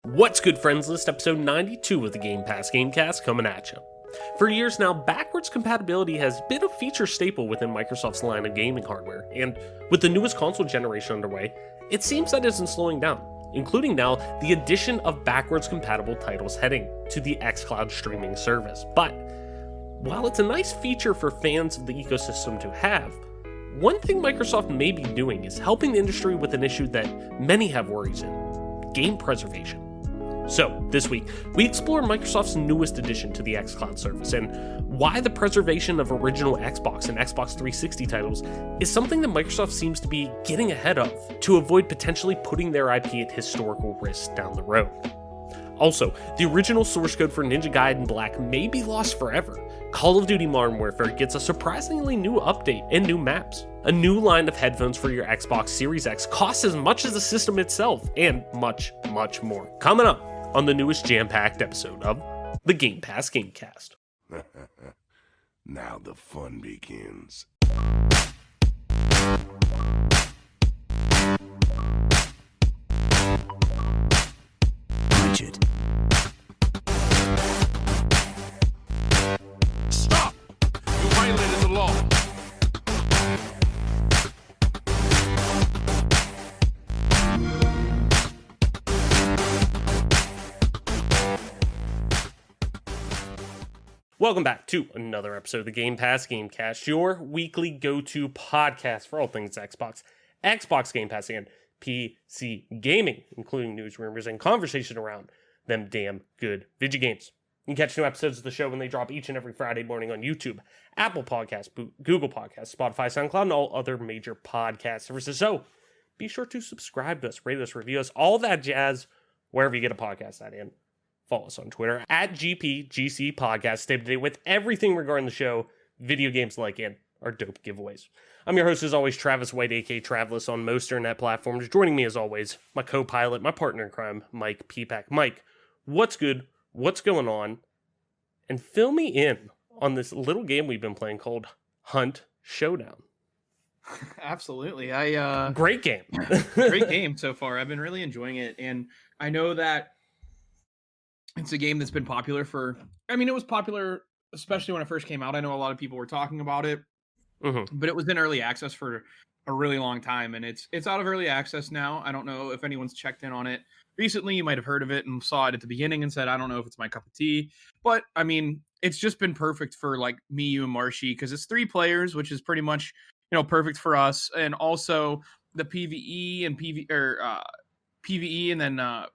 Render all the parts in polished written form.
What's good, friends list? Episode 92 of the Game Pass Gamecast coming at you. For years now, backwards compatibility has been a feature staple within Microsoft's line of gaming hardware, and with the newest console generation underway, it seems that isn't slowing down, including now the addition of backwards compatible titles heading to the xCloud streaming service. But while it's a nice feature for fans of the ecosystem to have, one thing Microsoft may be doing is helping the industry with an issue that many have worries in: game preservation. So, this week, we explore Microsoft's newest addition to the xCloud service and why the preservation of original Xbox and Xbox 360 titles is something that Microsoft seems to be getting ahead of to avoid potentially putting their IP at historical risk down the road. Also, the original source code for Ninja Gaiden Black may be lost forever. Call of Duty Modern Warfare gets a surprisingly new update and new maps. A new line of headphones for your Xbox Series X costs as much as the system itself, and much, much more. Coming up on the newest jam-packed episode of the Game Pass Gamecast. Now the fun begins. Richard. Stop! You violated the law. Welcome back to another episode of the Game Pass Gamecast, your weekly go-to podcast for all things Xbox, Xbox Game Pass, and PC gaming, including news, rumors, and conversation around them damn good video games. You can catch new episodes of the show when they drop each and every Friday morning on YouTube, Apple Podcasts, Google Podcasts, Spotify, SoundCloud, and all other major podcast services. So be sure to subscribe to us, rate us, review us, all that jazz, wherever you get a podcast at in. Follow us on Twitter at GPGC Podcast. Stay up to date with everything regarding the show, video games like, and our dope giveaways. I'm your host, as always, Travis White, aka Travelus, on most internet platforms. Joining me, as always, my co-pilot, my partner in crime, Mike Peapack. Mike, what's good? What's going on? And fill me in on this little game we've been playing called Hunt Showdown. Absolutely. Great game. Great game so far. I've been really enjoying it. And I know that it's a game that's been popular it was popular, especially when it first came out. I know a lot of people were talking about it, but it was in early access for a really long time. And it's out of early access now. I don't know if anyone's checked in on it recently. You might have heard of it and saw it at the beginning and said, I don't know if it's my cup of tea, but I mean, it's just been perfect for like me, you, and Marshy, because it's 3 players, which is pretty much, perfect for us. And also the PvE and PvE and then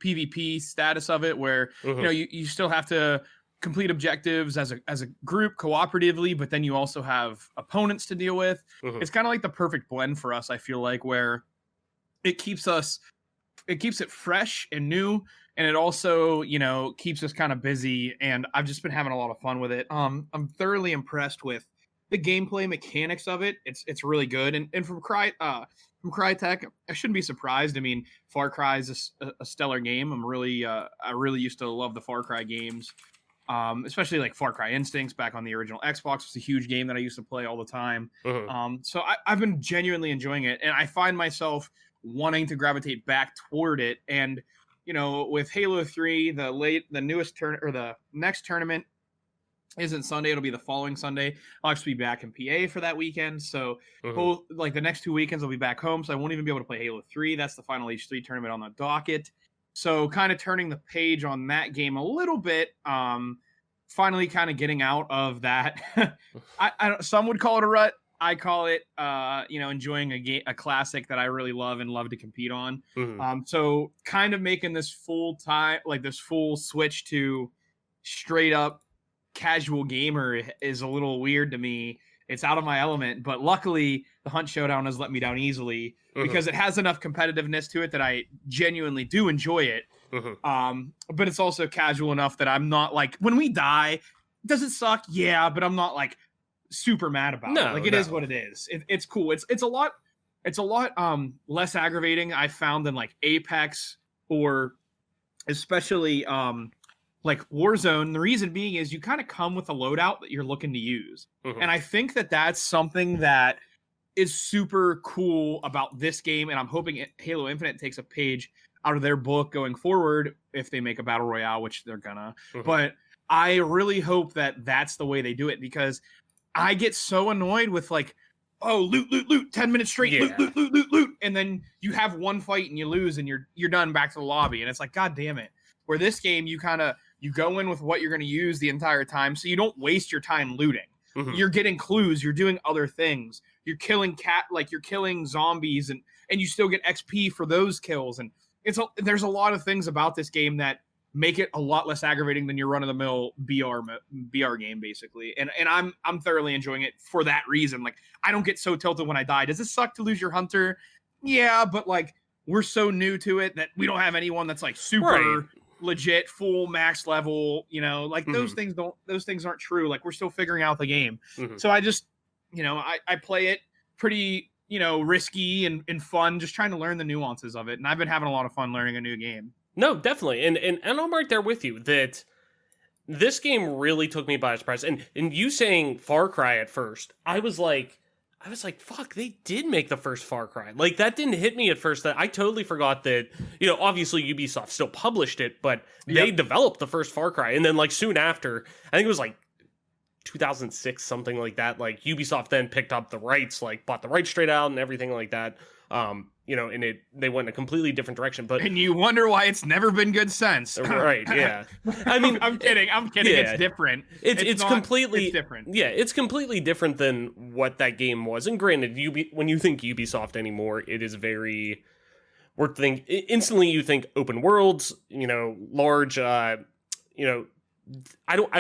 PvP status of it, where you still have to complete objectives as a group cooperatively, but then you also have opponents to deal with. It's kind of like the perfect blend for us, I feel like, where it keeps it fresh and new, and it also keeps us kind of busy. And I've just been having a lot of fun with it. I'm thoroughly impressed with the gameplay mechanics of it. It's really good, and from Crytek, I shouldn't be surprised. I mean, Far Cry is a stellar game. I really used to love the Far Cry games, especially like Far Cry Instincts back on the original Xbox. Was a huge game that I used to play all the time. So I've been genuinely enjoying it, and I find myself wanting to gravitate back toward it. And with Halo 3, the next tournament isn't Sunday. It'll be the following Sunday. I'll actually be back in PA for that weekend. So both like the next 2 weekends I'll be back home. So I won't even be able to play Halo 3. That's the final H3 tournament on the docket. So kind of turning the page on that game a little bit. Finally kind of getting out of that. Some would call it a rut. I call it, enjoying a classic that I really love and love to compete on. So kind of making this full switch to straight up casual gamer is a little weird to me. It's out of my element, but luckily the Hunt Showdown has let me down easily because it has enough competitiveness to it that I genuinely do enjoy it. But it's also casual enough that I'm not like, when we die, does it suck? Yeah, but I'm not like super mad about it. Like it is what it is. It's cool. It's a lot less aggravating, I found, than like Apex or especially like Warzone. The reason being is you kind of come with a loadout that you're looking to use. And I think that that's something that is super cool about this game. And I'm hoping Halo Infinite takes a page out of their book going forward if they make a battle royale, which they're gonna. Mhm. But I really hope that that's the way they do it, because I get so annoyed with like, oh, loot, 10 minutes straight, Yeah. loot, and then you have one fight and you lose and you're done, back to the lobby, and it's like, god damn it. Where this game, you go in with what you're going to use the entire time, so you don't waste your time looting. Mhm. You're getting clues, you're doing other things, you're killing you're killing zombies, and you still get XP for those kills, and there's a lot of things about this game that make it a lot less aggravating than your run-of-the-mill BR game, basically. And I'm thoroughly enjoying it for that reason. Like, I don't get so tilted when I die. Does it suck to lose your hunter? Yeah, but like, we're so new to it that we don't have anyone that's like super Right. legit, full max level. Like those things aren't true. Like, we're still figuring out the game. Mhm. So I just, I play it pretty, risky and fun, just trying to learn the nuances of it. And I've been having a lot of fun learning a new game. No, definitely. And I'm right there with you that this game really took me by surprise. And you saying Far Cry at first, I was like, fuck, they did make the first Far Cry. Like, that didn't hit me at first. That I totally forgot that, obviously Ubisoft still published it, but they developed the first Far Cry. And then like soon after, I think it was like 2006, something like that, like Ubisoft then picked up the rights, like bought the rights straight out and everything like that. And they went in a completely different direction. But and you wonder why it's never been good since. Right, yeah. I mean, I'm kidding. Yeah. It's different. It's completely different. Yeah, it's completely different than what that game was. And granted, when you think Ubisoft anymore, it is very instantly you think open worlds, large, I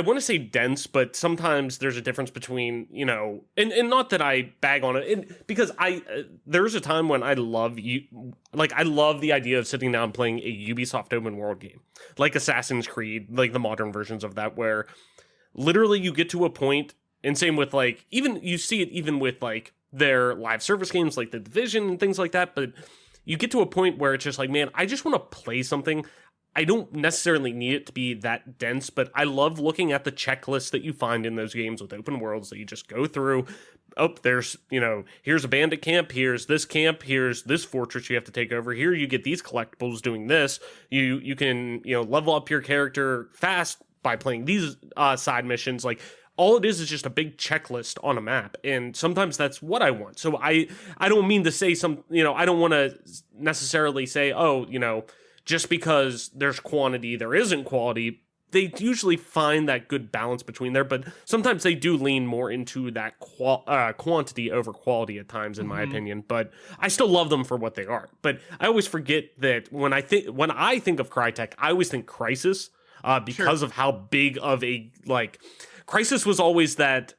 want to say dense, but sometimes there's a difference between, and not that I bag on it, because there's a time when I love the idea of sitting down and playing a Ubisoft open world game, like Assassin's Creed, like the modern versions of that, where literally you get to a point, and same with like, even you see it even with like their live service games, like The Division and things like that, but you get to a point where it's just like, man, I just want to play something. I don't necessarily need it to be that dense, but I love looking at the checklist that you find in those games with open worlds that you just go through. Oh, there's, here's a bandit camp, here's this fortress you have to take over. Here you get these collectibles doing this. You can, level up your character fast by playing these side missions. Like, all it is just a big checklist on a map, and sometimes that's what I want. So I don't mean to say I don't want to necessarily say, oh, just because there's quantity, there isn't quality. They usually find that good balance between there, but sometimes they do lean more into that quantity over quality at times, in my opinion. But I still love them for what they are. But I always forget that when I think of Crytek, I always think Crysis, because of how big of a Crysis was always that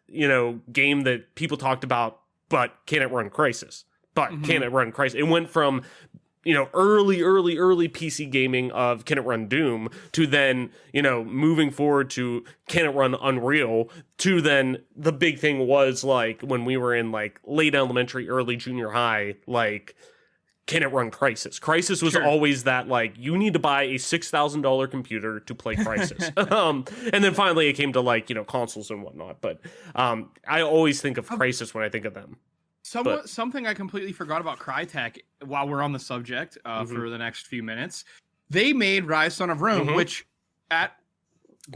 game that people talked about, but can it run Crysis? But can it run Crysis? It went from early PC gaming of can it run Doom to then, moving forward to can it run Unreal to then the big thing was like when we were in like late elementary, early junior high, like can it run Crysis? Crysis was always that like you need to buy a $6,000 computer to play Crysis. And then finally it came to like, consoles and whatnot. But I always think of Crysis when I think of them. Something I completely forgot about Crytek while we're on the subject for the next few minutes. They made Rise Son of Rome, which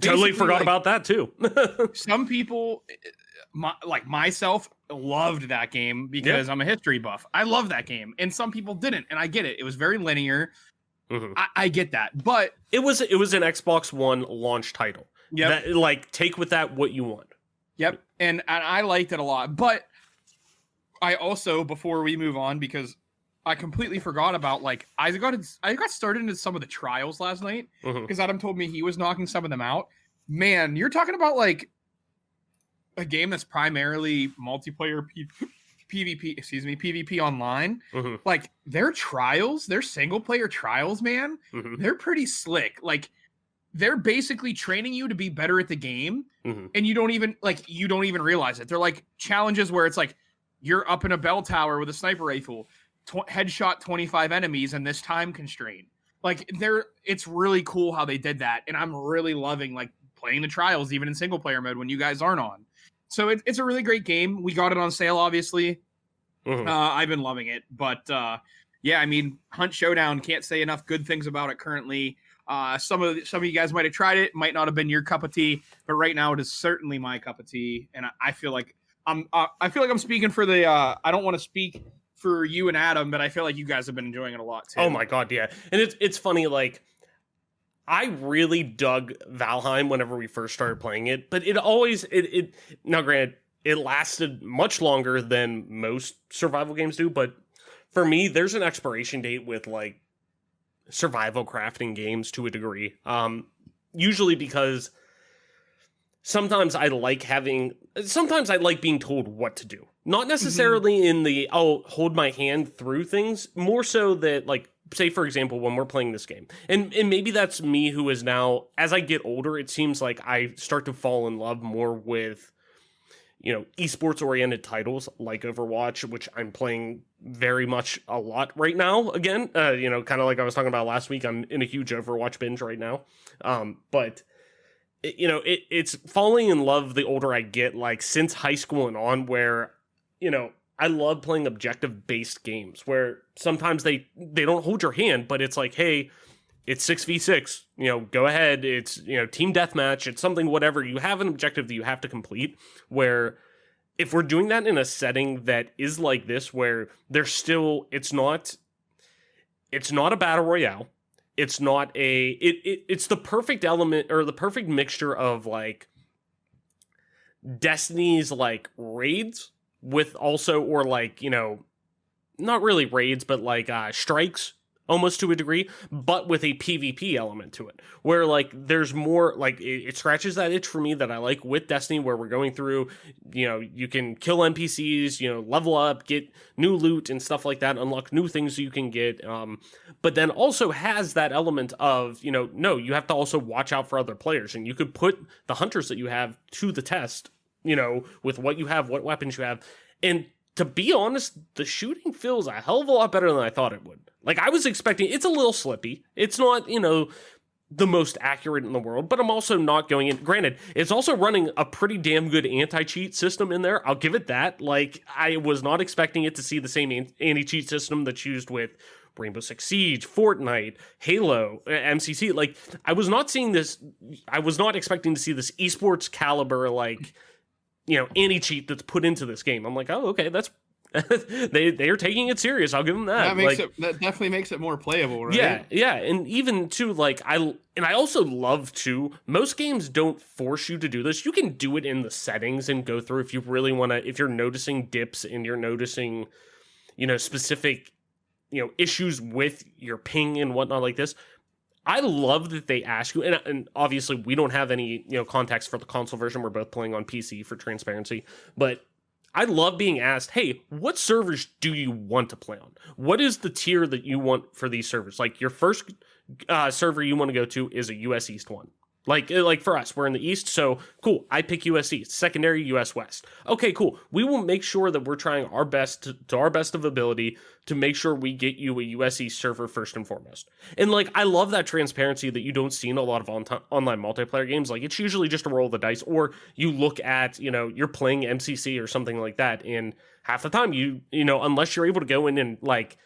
totally forgot about that too. Some people, like myself, loved that game because I'm a history buff. I love that game, and some people didn't, and I get it. It was very linear. I get that, but it was an Xbox One launch title. Yeah, take with that what you want. Yep, and I liked it a lot, but I also, before we move on, because I completely forgot about I got started into some of the trials last night because Adam told me he was knocking some of them out. Man, you're talking about like a game that's primarily multiplayer PvP online. Like their trials, their single player trials, man, they're pretty slick. Like they're basically training you to be better at the game, and you don't even realize it. They're like challenges where it's like, you're up in a bell tower with a sniper rifle, headshot 25 enemies in this time constraint. Like it's really cool how they did that. And I'm really loving like playing the trials, even in single player mode when you guys aren't on. So it's a really great game. We got it on sale, obviously. I've been loving it, but yeah, I mean, Hunt Showdown, can't say enough good things about it currently. Some of you guys might have tried it, might not have been your cup of tea, but right now it is certainly my cup of tea, and I feel like I'm speaking for the. I don't want to speak for you and Adam, but I feel like you guys have been enjoying it a lot too. Oh my god, yeah, and it's funny, like I really dug Valheim whenever we first started playing it, but it always it now granted it lasted much longer than most survival games do, but for me, there's an expiration date with like survival crafting games to a degree. Usually because sometimes I like being told what to do. Not necessarily in the, oh, hold my hand through things, more so that, like, say, for example, when we're playing this game, and maybe that's me who is now, as I get older, it seems like I start to fall in love more with, you know, esports-oriented titles like Overwatch, which I'm playing very much a lot right now, again. You know, kind of like I was talking about last week, I'm in a huge Overwatch binge right now. But it's falling in love the older I get, like since high school and on, where, you know, I love playing objective-based games where sometimes they don't hold your hand, but it's like, hey, it's 6v6, you know, go ahead. It's, you know, team deathmatch. It's something, whatever. You have an objective that you have to complete, where if we're doing that in a setting that is like this, where there's still, it's not a battle royale. It's not it's the perfect element or the perfect mixture of like Destiny's like raids with also, or like, you know, not really raids, but like strikes almost to a degree, but with a PvP element to it, where like there's more, like it scratches that itch for me that I like with Destiny, where we're going through, you know, you can kill NPCs, you know, level up, get new loot and stuff like that, unlock new things you can get, but then also has that element of, you know, no, you have to also watch out for other players, and you could put the hunters that you have to the test, you know, with what you have, what weapons you have. And to be honest, the shooting feels a hell of a lot better than I thought it would. Like, I was expecting, it's a little slippy. It's not, you know, the most accurate in the world, but I'm also not going in. Granted, it's also running a pretty damn good anti-cheat system in there. I'll give it that. Like, I was not expecting it to see the same anti-cheat system that's used with Rainbow Six Siege, Fortnite, Halo, MCC. Like, I was not expecting to see this esports caliber, like, you know, anti-cheat that's put into this game. I'm like, oh, okay, that's they are taking it serious. I'll give them that. That definitely makes it more playable, right? Yeah, and even too, like I also love too. Most games don't force you to do this. You can do it in the settings and go through if you really want to. If you're noticing dips and you're noticing, you know, specific, you know, issues with your ping and whatnot like this. I love that they ask you, and obviously we don't have any, you know, context for the console version. We're both playing on PC for transparency, but I love being asked, hey, what servers do you want to play on? What is the tier that you want for these servers? Like, your first server you want to go to is a US East one. Like for us, we're in the East, so cool, I pick US East. Secondary, US West. Okay, cool. We will make sure that we're trying our best to our best of ability to make sure we get you a US East server first and foremost. And like, I love that transparency that you don't see in a lot of online multiplayer games. Like, it's usually just a roll of the dice, or you look at, you know, you're playing MCC or something like that, and half the time you know, unless you're able to go in and like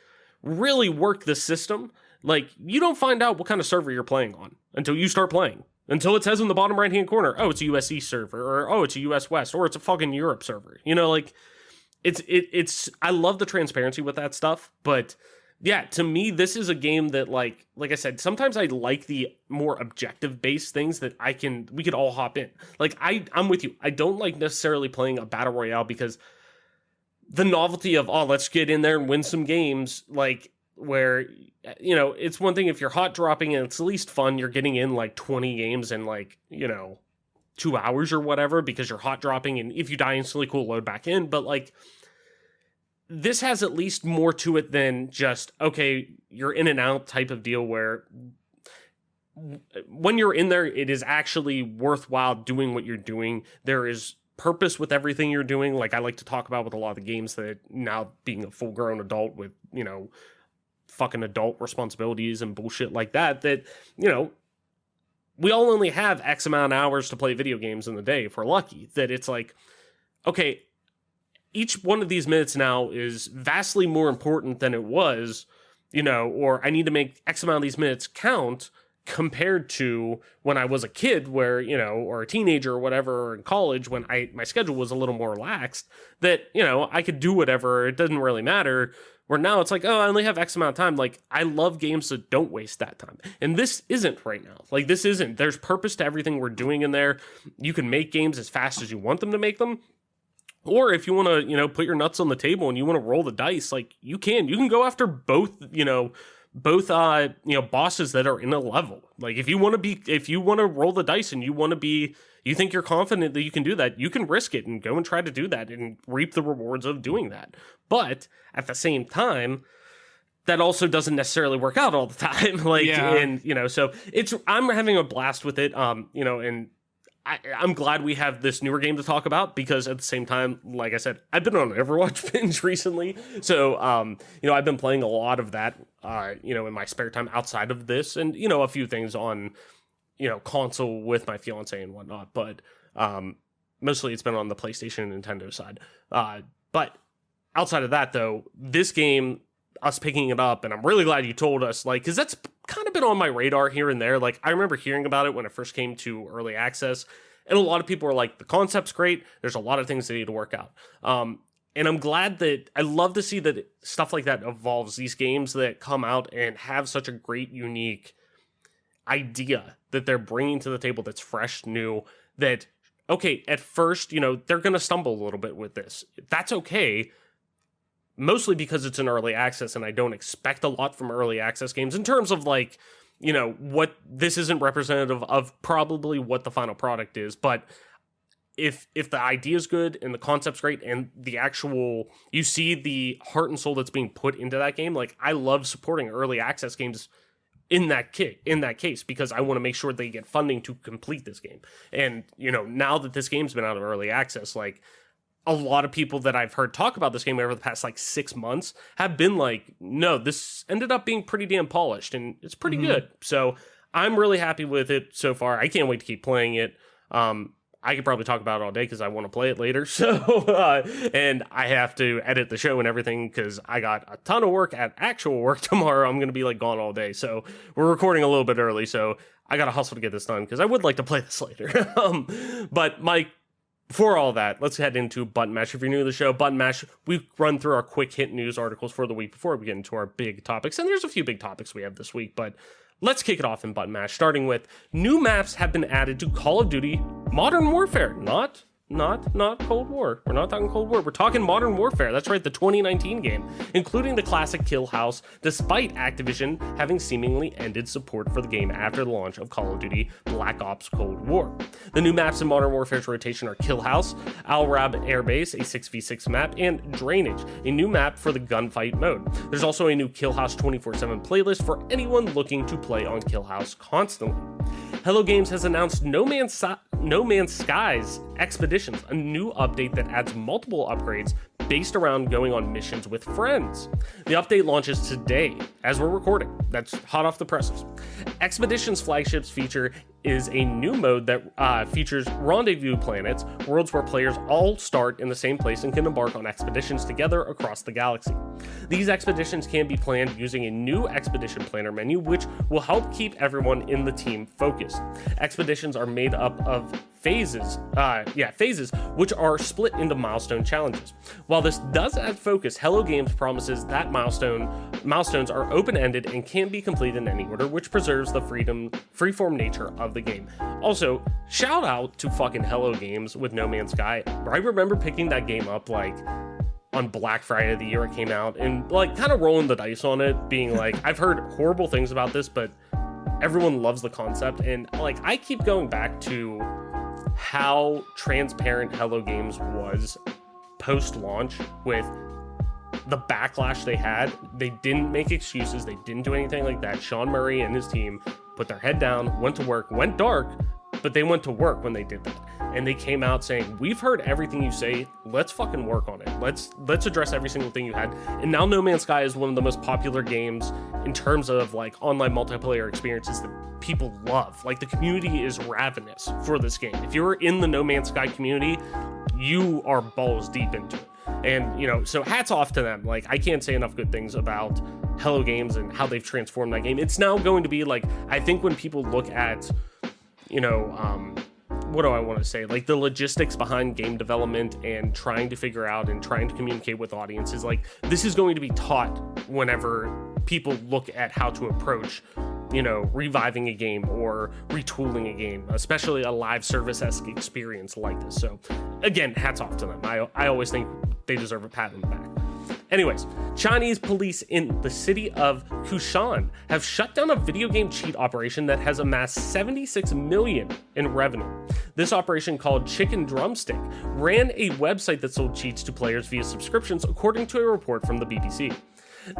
really work the system, like, you don't find out what kind of server you're playing on until you start playing. Until it says in the bottom right-hand corner, oh, it's a US East server, or oh, it's a US West, or it's a fucking Europe server. You know, like, it's I love the transparency with that stuff, but yeah, to me, this is a game that, like I said, sometimes I like the more objective-based things that we could all hop in. Like, I'm with you. I don't like necessarily playing a battle royale because the novelty of, oh, let's get in there and win some games, like, where, you know, it's one thing if you're hot dropping and it's at least fun, you're getting in like 20 games in like, you know, 2 hours or whatever because you're hot dropping, and if you die instantly, cool, load back in. But like, this has at least more to it than just, okay, you're in and out type of deal, where when you're in there, it is actually worthwhile doing what you're doing. There is purpose with everything you're doing. Like, I like to talk about with a lot of the games that now, being a full grown adult with, you know, fucking adult responsibilities and bullshit like that, you know, we all only have X amount of hours to play video games in the day if we're lucky. That it's like, okay, each one of these minutes now is vastly more important than it was or I need to make X amount of these minutes count, compared to when I was a kid where, or a teenager or whatever, or in college when my schedule was a little more relaxed, that, I could do whatever. It doesn't really matter. Where now it's like, oh, I only have X amount of time. Like, I love games that don't waste that time. And this isn't right now. Like, this isn't. There's purpose to everything we're doing in there. You can make games as fast as you want them to make them. Or if you want to, put your nuts on the table and you want to roll the dice, like, you can go after both bosses that are in a level. Like, if you want to roll the dice and you think you're confident that you can do that, you can risk it and go and try to do that and reap the rewards of doing that. But at the same time, that also doesn't necessarily work out all the time. So I'm having a blast with it. And I'm glad we have this newer game to talk about, because at the same time, like I said, I've been on an Overwatch binge recently. So, I've been playing a lot of that, in my spare time outside of this, and, a few things on, console with my fiance and whatnot. But mostly it's been on the PlayStation and Nintendo side. But outside of that, though, this game, us picking it up, and I'm really glad you told us, like, because that's kind of been on my radar here and there. Like, I remember hearing about it when it first came to early access, and a lot of people were like, the concept's great, there's a lot of things that need to work out. And I'm glad that, I love to see that stuff like that evolves, these games that come out and have such a great, unique idea that they're bringing to the table that's fresh, new, that, okay, at first, they're going to stumble a little bit with this. That's okay. Mostly because it's an early access, and I don't expect a lot from early access games in terms of, like, what this isn't representative of probably what the final product is. But if the idea is good and the concept's great and the actual, you see the heart and soul that's being put into that game, like, I love supporting early access games in that case, because I want to make sure they get funding to complete this game. And, now that this game's been out of early access, like, a lot of people that I've heard talk about this game over the past, 6 months have been like, no, this ended up being pretty damn polished and it's pretty good. So I'm really happy with it so far. I can't wait to keep playing it. I could probably talk about it all day because I want to play it later. So, and I have to edit the show and everything because I got a ton of work at actual work tomorrow. I'm going to be gone all day. So we're recording a little bit early. So I got to hustle to get this done because I would like to play this later. But Mike, before all that, let's head into Button Mash. If you're new to the show, Button Mash, we run through our quick hit news articles for the week before we get into our big topics. And there's a few big topics we have this week, but let's kick it off in Button Mash, starting with new maps have been added to Call of Duty Modern Warfare. Not Cold War. We're not talking Cold War. We're talking Modern Warfare. That's right, the 2019 game, including the classic Kill House, despite Activision having seemingly ended support for the game after the launch of Call of Duty Black Ops Cold War. The new maps in Modern Warfare's rotation are Kill House, Al Rab Air Base, a 6v6 map, and Drainage, a new map for the gunfight mode. There's also a new Kill House 24/7 playlist for anyone looking to play on Kill House constantly. Hello Games has announced No Man's Skies Expeditions, a new update that adds multiple upgrades based around going on missions with friends. The update launches today, as we're recording. That's hot off the presses. Expeditions Flagships feature is a new mode that features rendezvous planets, worlds where players all start in the same place and can embark on expeditions together across the galaxy. These expeditions can be planned using a new expedition planner menu, which will help keep everyone in the team focused. Expeditions are made up of phases, which are split into milestone challenges. While this does add focus, Hello Games promises that milestones are open-ended and can be completed in any order, which preserves the freeform nature of the game. Also, shout out to fucking Hello Games with No Man's Sky. I remember picking that game up on Black Friday the year it came out and kind of rolling the dice on it, being I've heard horrible things about this, but everyone loves the concept. And I keep going back to how transparent Hello Games was post-launch with the backlash they had. They didn't make excuses. They didn't do anything like that. Sean Murray and his team put their head down, went to work, went dark, but they went to work when they did that. And they came out saying, we've heard everything you say. Let's fucking work on it. Let's address every single thing you had. And now No Man's Sky is one of the most popular games in terms of online multiplayer experiences that people love. The community is ravenous for this game. If you're in the No Man's Sky community, you are balls deep into it. And, so hats off to them. I can't say enough good things about Hello Games and how they've transformed that game. It's now going to be like, I think when people look at, what do I want to say? Like the logistics behind game development and trying to figure out and trying to communicate with audiences, like this is going to be taught whenever people look at how to approach, reviving a game or retooling a game, especially a live service-esque experience like this. So again, hats off to them. I always think they deserve a pat on the back. Anyways, Chinese police in the city of Kushan have shut down a video game cheat operation that has amassed $76 million in revenue. This operation, called Chicken Drumstick, ran a website that sold cheats to players via subscriptions, according to a report from the BBC.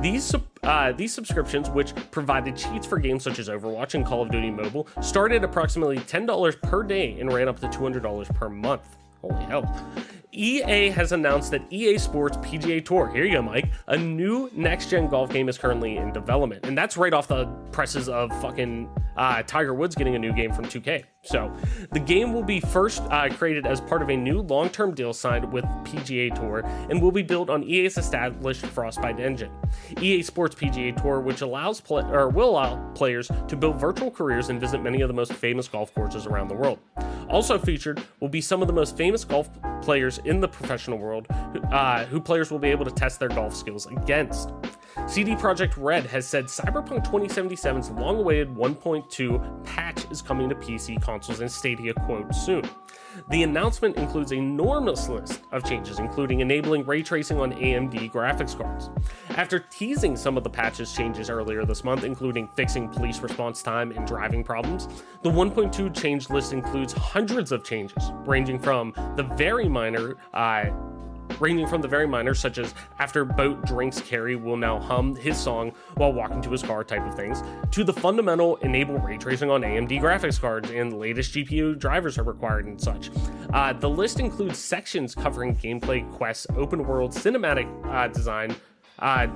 These subscriptions, which provided cheats for games such as Overwatch and Call of Duty Mobile, started approximately $10 per day and ran up to $200 per month. Holy hell. EA has announced that EA Sports PGA Tour, here you go, Mike, a new next-gen golf game is currently in development. And that's right off the presses of fucking Tiger Woods getting a new game from 2K. So the game will be first created as part of a new long-term deal signed with PGA Tour and will be built on EA's established Frostbite engine. EA Sports PGA Tour, which will allow players to build virtual careers and visit many of the most famous golf courses around the world. Also featured will be some of the most famous golf players in the professional world, who players will be able to test their golf skills against. CD Projekt Red has said Cyberpunk 2077's long-awaited 1.2 patch is coming to PC, consoles, and Stadia, quote, soon. The announcement includes an enormous list of changes, including enabling ray tracing on AMD graphics cards. After teasing some of the patch's changes earlier this month, including fixing police response time and driving problems, the 1.2 change list includes hundreds of changes, ranging from the very minor, such as after boat drinks, Carrie will now hum his song while walking to his car type of things, to the fundamental enable ray tracing on AMD graphics cards and the latest GPU drivers are required and such. The list includes sections covering gameplay, quests, open world, cinematic design,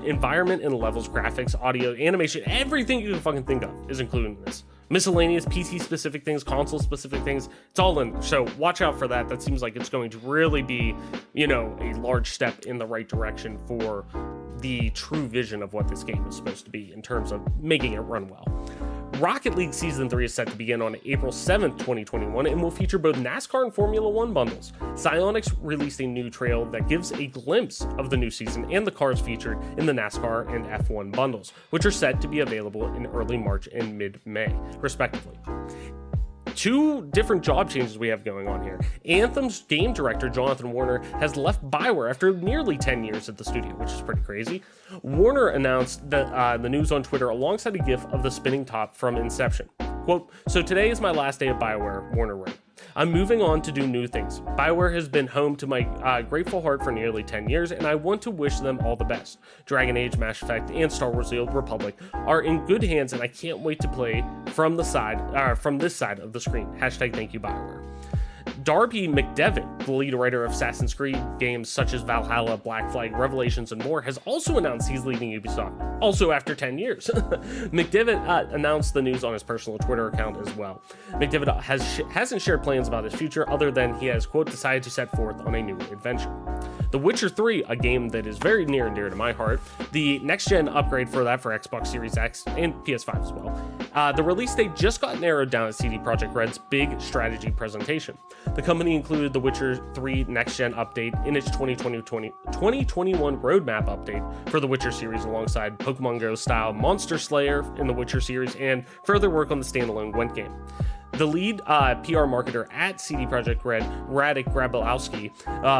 environment and levels, graphics, audio, animation, everything you can fucking think of is included in this. Miscellaneous PC-specific things, console-specific things, it's all in there. So watch out for that. That seems like it's going to really be, a large step in the right direction for the true vision of what this game is supposed to be in terms of making it run well. Rocket League Season 3 is set to begin on April 7th, 2021, and will feature both NASCAR and Formula One bundles. Psyonix released a new trailer that gives a glimpse of the new season and the cars featured in the NASCAR and F1 bundles, which are set to be available in early March and mid-May, respectively. Two different job changes we have going on here. Anthem's game director, Jonathan Warner, has left BioWare after nearly 10 years at the studio, which is pretty crazy. Warner announced the news on Twitter alongside a gif of the spinning top from Inception. Quote, "So today is my last day at BioWare," Warner wrote. "I'm moving on to do new things. BioWare has been home to my grateful heart for nearly 10 years, and I want to wish them all the best. Dragon Age, Mass Effect, and Star Wars: The Old Republic are in good hands, and I can't wait to play from this side of the screen. Hashtag thank you, BioWare." Darby McDevitt, the lead writer of Assassin's Creed games such as Valhalla, Black Flag, Revelations, and more, has also announced he's leaving Ubisoft, also after 10 years. McDevitt announced the news on his personal Twitter account as well. McDevitt hasn't shared plans about his future other than he has, quote, decided to set forth on a new adventure. The Witcher 3, a game that is very near and dear to my heart, the next-gen upgrade for that for Xbox Series X and PS5 as well. The release date just got narrowed down at CD Projekt Red's big strategy presentation. The company included the Witcher 3 next-gen update in its 2021 roadmap update for the Witcher series alongside Pokemon Go-style Monster Slayer in the Witcher series and further work on the standalone Gwent game. The lead PR marketer at CD Projekt Red, Radek Grabowski,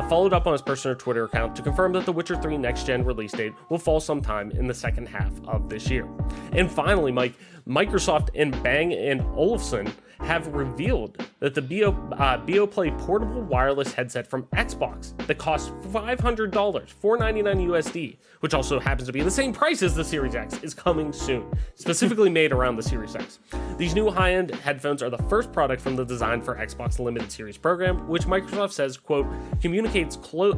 followed up on his personal Twitter account to confirm that the Witcher 3 next-gen release date will fall sometime in the second half of this year. And finally, Mike, Microsoft and Bang & Olufsen have revealed that the BeoPlay portable wireless headset from Xbox that costs $500, $499 USD, which also happens to be the same price as the Series X, is coming soon, specifically made around the Series X. These new high-end headphones are the first product from the Design for Xbox Limited Series program, which Microsoft says, quote, communicates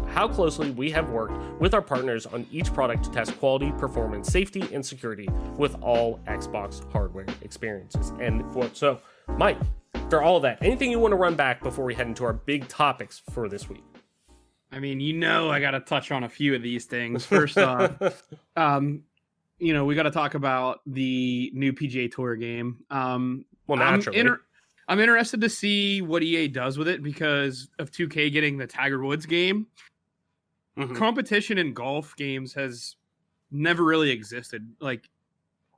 how closely we have worked with our partners on each product to test quality, performance, safety, and security with all Xbox hardware experiences, end quote. So, Mike, after all of that, anything you want to run back before we head into our big topics for this week? I mean, I got to touch on a few of these things. First off, we got to talk about the new PGA Tour game. Well, naturally. I'm interested to see what EA does with it because of 2K getting the Tiger Woods game. Competition in golf games has never really existed. Like,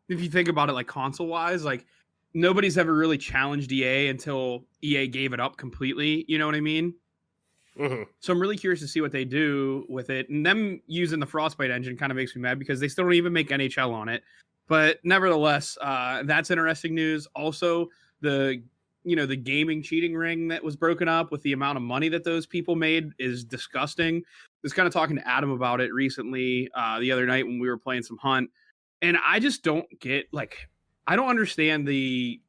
if you think about it, like console wise, like nobody's ever really challenged EA until EA gave it up completely. You know what I mean? So I'm really curious to see what they do with it. And them using the Frostbite engine kind of makes me mad because they still don't even make NHL on it. But nevertheless, that's interesting news. Also, the gaming cheating ring that was broken up with the amount of money that those people made is disgusting. I was kind of talking to Adam about it recently the other night when we were playing some Hunt. And I just don't get, like, I don't understand the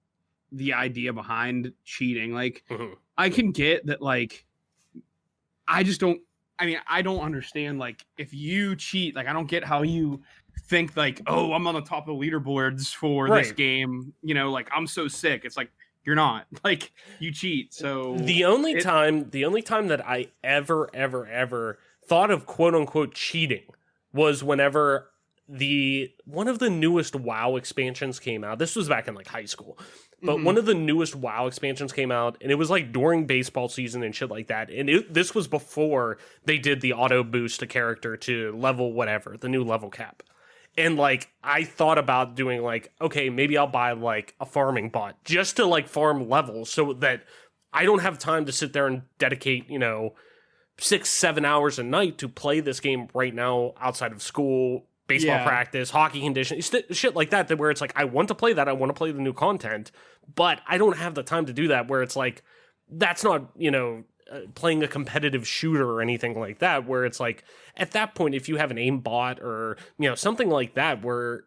idea behind cheating. Like, I can get that, like, I don't understand, like, if you cheat, like, I don't get how you think, like, oh, I'm on the top of the leaderboards for this game, like, I'm so sick. It's like, you're not. Like, you cheat. So the only time that I ever thought of quote unquote cheating was whenever one of the newest WoW expansions came out. This was back in like high school. But one of the newest WoW expansions came out, and it was like during baseball season and shit like that. And this was before they did the auto boost a character to level whatever, the new level cap. And like I thought about doing like, okay, maybe I'll buy like a farming bot just to like farm levels so that I don't have time to sit there and dedicate, 6-7 hours a night to play this game right now outside of school, baseball practice, hockey conditions, shit like that, where it's like, I want to play that. I want to play the new content, but I don't have the time to do that, where it's like, that's not, playing a competitive shooter or anything like that, where it's like, at that point, if you have an aim bot or, something like that, where,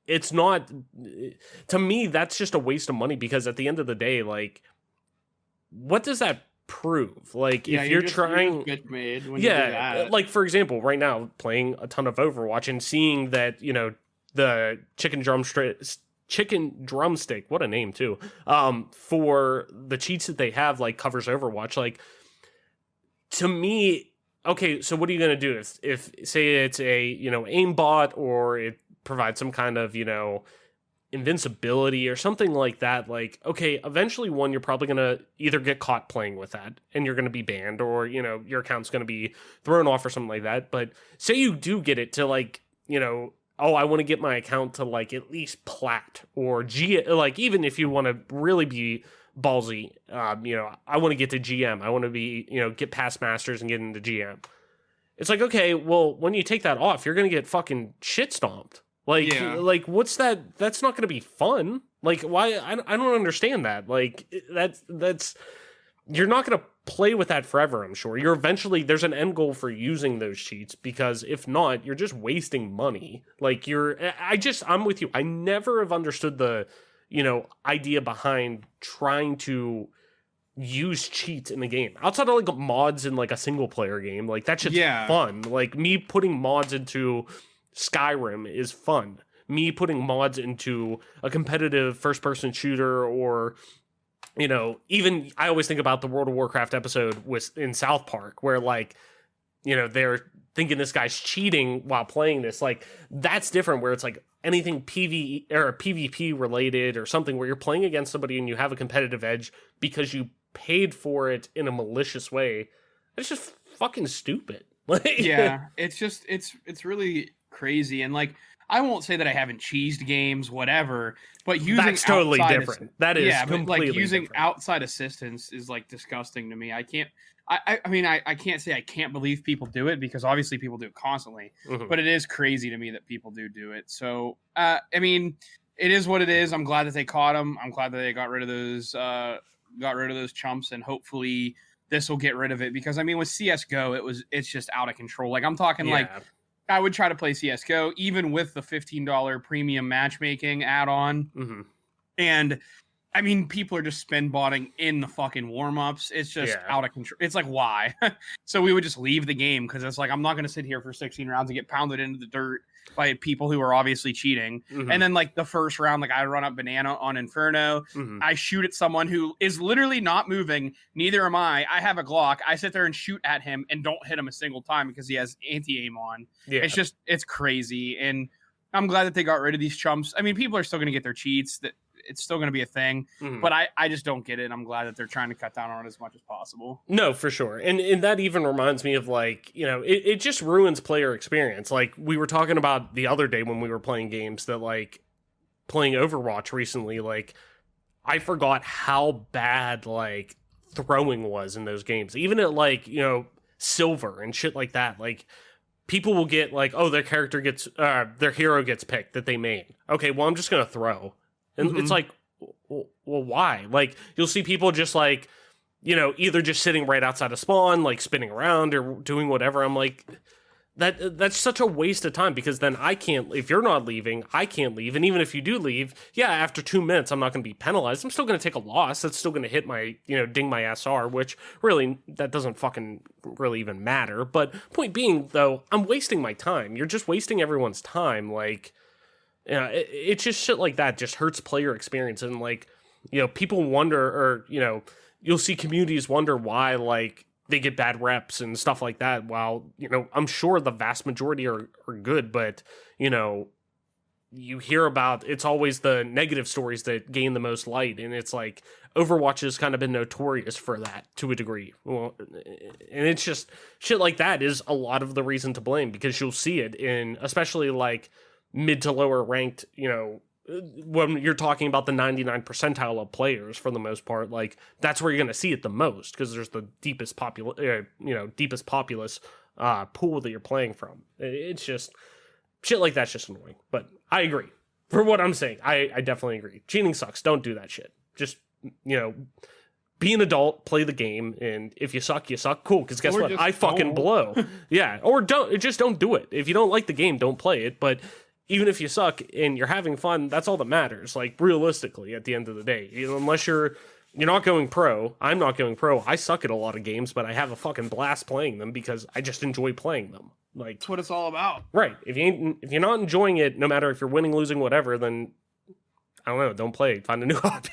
it's not, to me, that's just a waste of money, because at the end of the day, like, what does that prove? Like, if you're trying, you do that. Like, for example, right now playing a ton of Overwatch and seeing that the chicken drumstick, what a name too, for the cheats that they have, like, covers Overwatch. Like, to me, okay, so what are you gonna do if say it's a aim bot, or it provides some kind of invincibility or something like that? Like, okay, eventually, one, you're probably gonna either get caught playing with that and you're gonna be banned, or your account's gonna be thrown off or something like that. But say you do get it to, like, oh, I want to get my account to like at least plat or G, like, even if you want to really be ballsy, I want to get to GM. I want to be, get past masters and get into GM. It's like, okay, well, when you take that off, you're gonna get fucking shit stomped. Like, like, what's that? That's not going to be fun. Like, why? I don't understand that. Like, that's you're not going to play with that forever, I'm sure. You're eventually, there's an end goal for using those cheats, because if not, you're just wasting money. Like, I'm with you. I never have understood the, idea behind trying to use cheats in the game. Outside of, like, mods in, like, a single player game. Like, that's just fun. Like, me putting mods into Skyrim is fun. Me putting mods into a competitive first-person shooter, or, even I always think about the World of Warcraft episode in South Park, where, like, they're thinking this guy's cheating while playing this. Like, that's different, where it's like anything PvE or PvP related, or something where you're playing against somebody and you have a competitive edge because you paid for it in a malicious way. It's just fucking stupid. It's just it's really crazy. And, like, I won't say that I haven't cheesed games, whatever, but using that's totally different. That is completely like using different. Outside assistance is, like, disgusting to me. I can't say I can't believe people do it, because obviously people do it constantly, but it is crazy to me that people do it. So it is what it is. I'm glad that they caught them. I'm glad that they got rid of those chumps, and hopefully this will get rid of it, because with CS:GO, it's just out of control. Like, I'm talking like, I would try to play CS:GO even with the $15 premium matchmaking add-on. And people are just spin botting in the fucking warm-ups. It's just out of control. It's like, why? So we would just leave the game, because it's like, I'm not going to sit here for 16 rounds and get pounded into the dirt by people who are obviously cheating. Mhm. And then like the first round, like I run up banana on Inferno. Mhm. I shoot at someone who is literally not moving. Neither am I. I have a Glock. I sit there and shoot at him and don't hit him a single time because he has anti-aim on. Yeah. It's crazy. And I'm glad that they got rid of these chumps. I mean, people are still going to get their cheats. That it's still going to be a thing, but I just don't get it. I'm glad that they're trying to cut down on it as much as possible. No, for sure. And that even reminds me of like, you know, it just ruins player experience. Like we were talking about the other day when we were playing games that like playing Overwatch recently, like I forgot how bad like throwing was in those games. Even at like, you know, silver and shit like that. Like people will get like, oh, their hero gets picked that they main. Okay, well, I'm just going to throw. And it's like, well, why? Like, you'll see people just like, you know, either just sitting right outside of spawn, like spinning around or doing whatever. I'm like, that's such a waste of time because then I can't, if you're not leaving, I can't leave. And even if you do leave, yeah, after 2 minutes, I'm not going to be penalized. I'm still going to take a loss. That's still going to hit my, you know, ding my SR, which really, that doesn't fucking really even matter. But point being, though, I'm wasting my time. You're just wasting everyone's time. Like, yeah, it's just shit like that just hurts player experience. And like, you know, people wonder, or, you know, you'll see communities wonder why, like, they get bad reps and stuff like that. While, you know, I'm sure the vast majority are good, but, you know, you hear about, it's always the negative stories that gain the most light. And it's like, Overwatch has kind of been notorious for that to a degree. Well, and it's just shit like that is a lot of the reason to blame because you'll see it in, especially like, mid to lower ranked, you know, when you're talking about the 99 percentile of players for the most part, like that's where you're going to see it the most because there's the deepest deepest populace pool that you're playing from. It's just shit like that's just annoying. But I agree for what I'm saying. I definitely agree. Cheating sucks. Don't do that shit. Just, you know, be an adult, play the game, and if you suck, you suck. Cool, because guess what? I fucking blow. Yeah, or just don't do it. If you don't like the game, don't play it. But even if you suck and you're having fun, that's all that matters. Like, realistically, at the end of the day, you know, unless you're not going pro. I'm not going pro. I suck at a lot of games, but I have a fucking blast playing them because I just enjoy playing them. Like, that's what it's all about. Right. If you're not enjoying it, no matter if you're winning, losing, whatever, then I don't know. Don't play. Find a new hobby.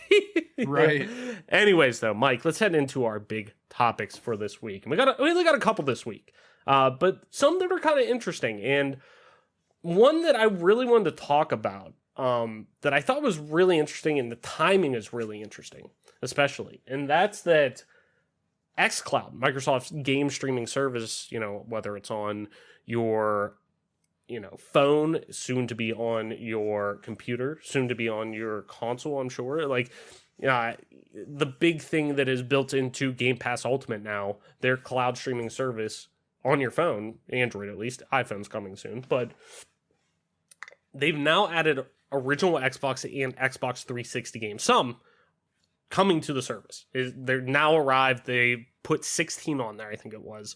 Right. Anyways, though, Mike, let's head into our big topics for this week. And we only got a couple this week, but some that are kind of interesting. And one that I really wanted to talk about that I thought was really interesting, and the timing is really interesting, especially. And that's that xCloud, Microsoft's game streaming service, you know, whether it's on your, you know, phone, soon to be on your computer, soon to be on your console, I'm sure. Like, the big thing that is built into Game Pass Ultimate now, their cloud streaming service on your phone, Android at least, iPhone's coming soon, but they've now added original Xbox and Xbox 360 games. Some coming to the service. They're now arrived. They put 16 on there, I think it was.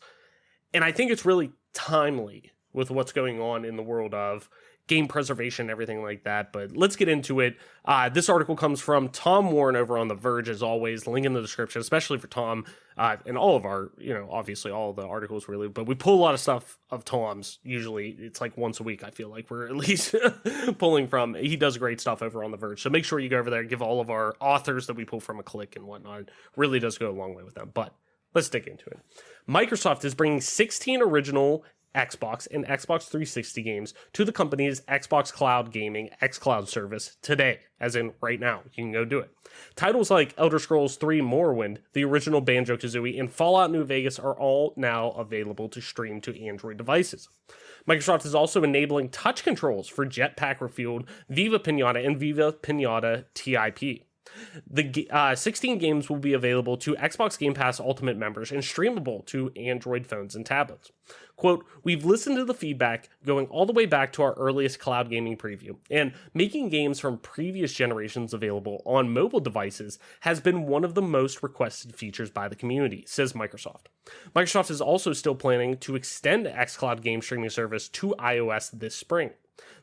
And I think it's really timely with what's going on in the world of game preservation and everything like that. But let's get into it. This article comes from Tom Warren over on The Verge, as always. Link in the description, especially for Tom and all of our, you know, obviously all of the articles really. But we pull a lot of stuff of Tom's. Usually it's like once a week, I feel like we're at least pulling from. He does great stuff over on The Verge. So make sure you go over there and give all of our authors that we pull from a click and whatnot. Really does go a long way with them. But let's dig into it. Microsoft is bringing 16 original Xbox and Xbox 360 games to the company's Xbox Cloud Gaming xCloud service today, as in right now. You can go do it. Titles like Elder Scrolls 3 Morrowind, the original Banjo-Kazooie, and Fallout New Vegas are all now available to stream to Android devices. Microsoft is also enabling touch controls for Jetpack Refueled, Viva Pinata, and Viva Pinata TIP. The 16 games will be available to Xbox Game Pass Ultimate members and streamable to Android phones and tablets. Quote, we've listened to the feedback going all the way back to our earliest cloud gaming preview, and making games from previous generations available on mobile devices has been one of the most requested features by the community, says Microsoft. Microsoft is also still planning to extend xCloud game streaming service to iOS this spring.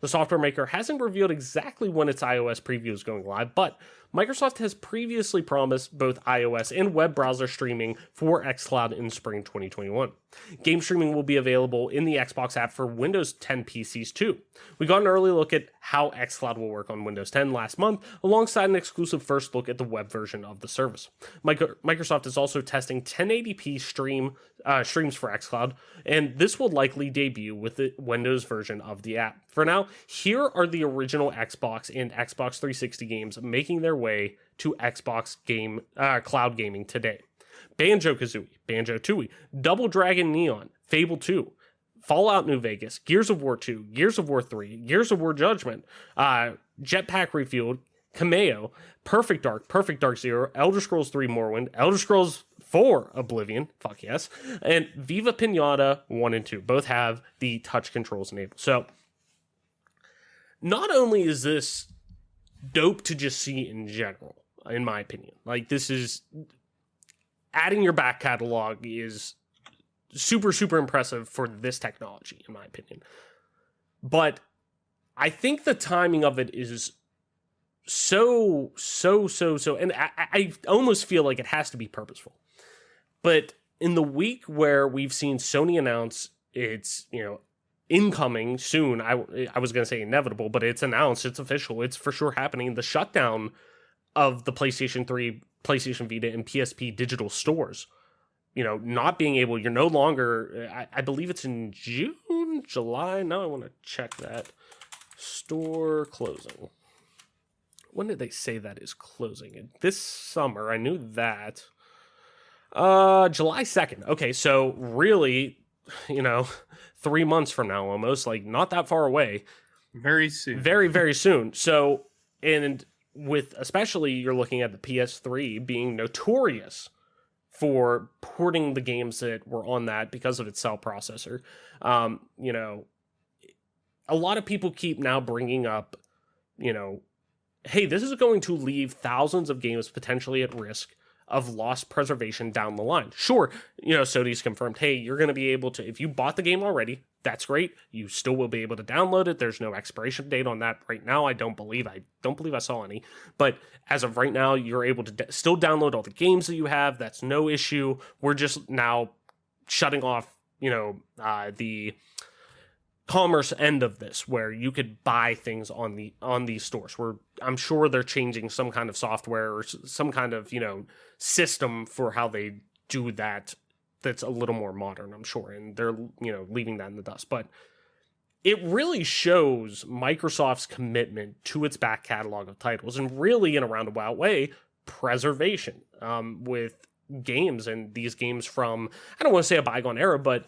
The software maker hasn't revealed exactly when its iOS preview is going live, but Microsoft has previously promised both iOS and web browser streaming for xCloud in spring 2021. Game streaming will be available in the Xbox app for Windows 10 PCs too. We got an early look at how xCloud will work on Windows 10 last month, alongside an exclusive first look at the web version of the service. Microsoft is also testing 1080p streams for xCloud, and this will likely debut with the Windows version of the app. For now, here are the original Xbox and Xbox 360 games making their way to Xbox cloud gaming today. Banjo-Kazooie, Banjo-Tooie, Double Dragon Neon, Fable 2, Fallout New Vegas, Gears of War 2, Gears of War 3, Gears of War Judgment, Jetpack Refueled, Cameo, Perfect Dark Zero, Elder Scrolls 3 Morrowind, Elder Scrolls 4 Oblivion, fuck yes, and Viva Pinata 1 and 2 both have the touch controls enabled. So, not only is this dope to just see in general, in my opinion, like this is adding your back catalog is super, super impressive for this technology, in my opinion. But I think the timing of it is so, and I almost feel like it has to be purposeful. But in the week where we've seen Sony announce it's, incoming soon, I was going to say inevitable, but it's announced, it's official, it's for sure happening, the shutdown of the PlayStation 3, PlayStation Vita, and PSP digital stores. Not being able, you're no longer, I believe it's in June, July. Now I want to check that. Store closing. When did they say that is closing? This summer, I knew that. July 2nd. Okay, so really, 3 months from now almost, like not that far away. Very soon. Very, very soon. So, and with especially you're looking at the PS3 being notorious for porting the games that were on that because of its cell processor. A lot of people keep now bringing up, hey, this is going to leave thousands of games potentially at risk of lost preservation down the line. Sure, Sony's confirmed, hey, you're going to be able to, if you bought the game already, that's great. You still will be able to download it. There's no expiration date on that right now. I don't believe I saw any. But as of right now, you're able to still download all the games that you have. That's no issue. We're just now shutting off, the commerce end of this, where you could buy things on these stores. Where I'm sure they're changing some kind of software or some kind of system for how they do that. That's a little more modern, I'm sure, and they're leaving that in the dust. But it really shows Microsoft's commitment to its back catalog of titles, and really, in a roundabout way, preservation with games, and these games from, I don't want to say a bygone era, but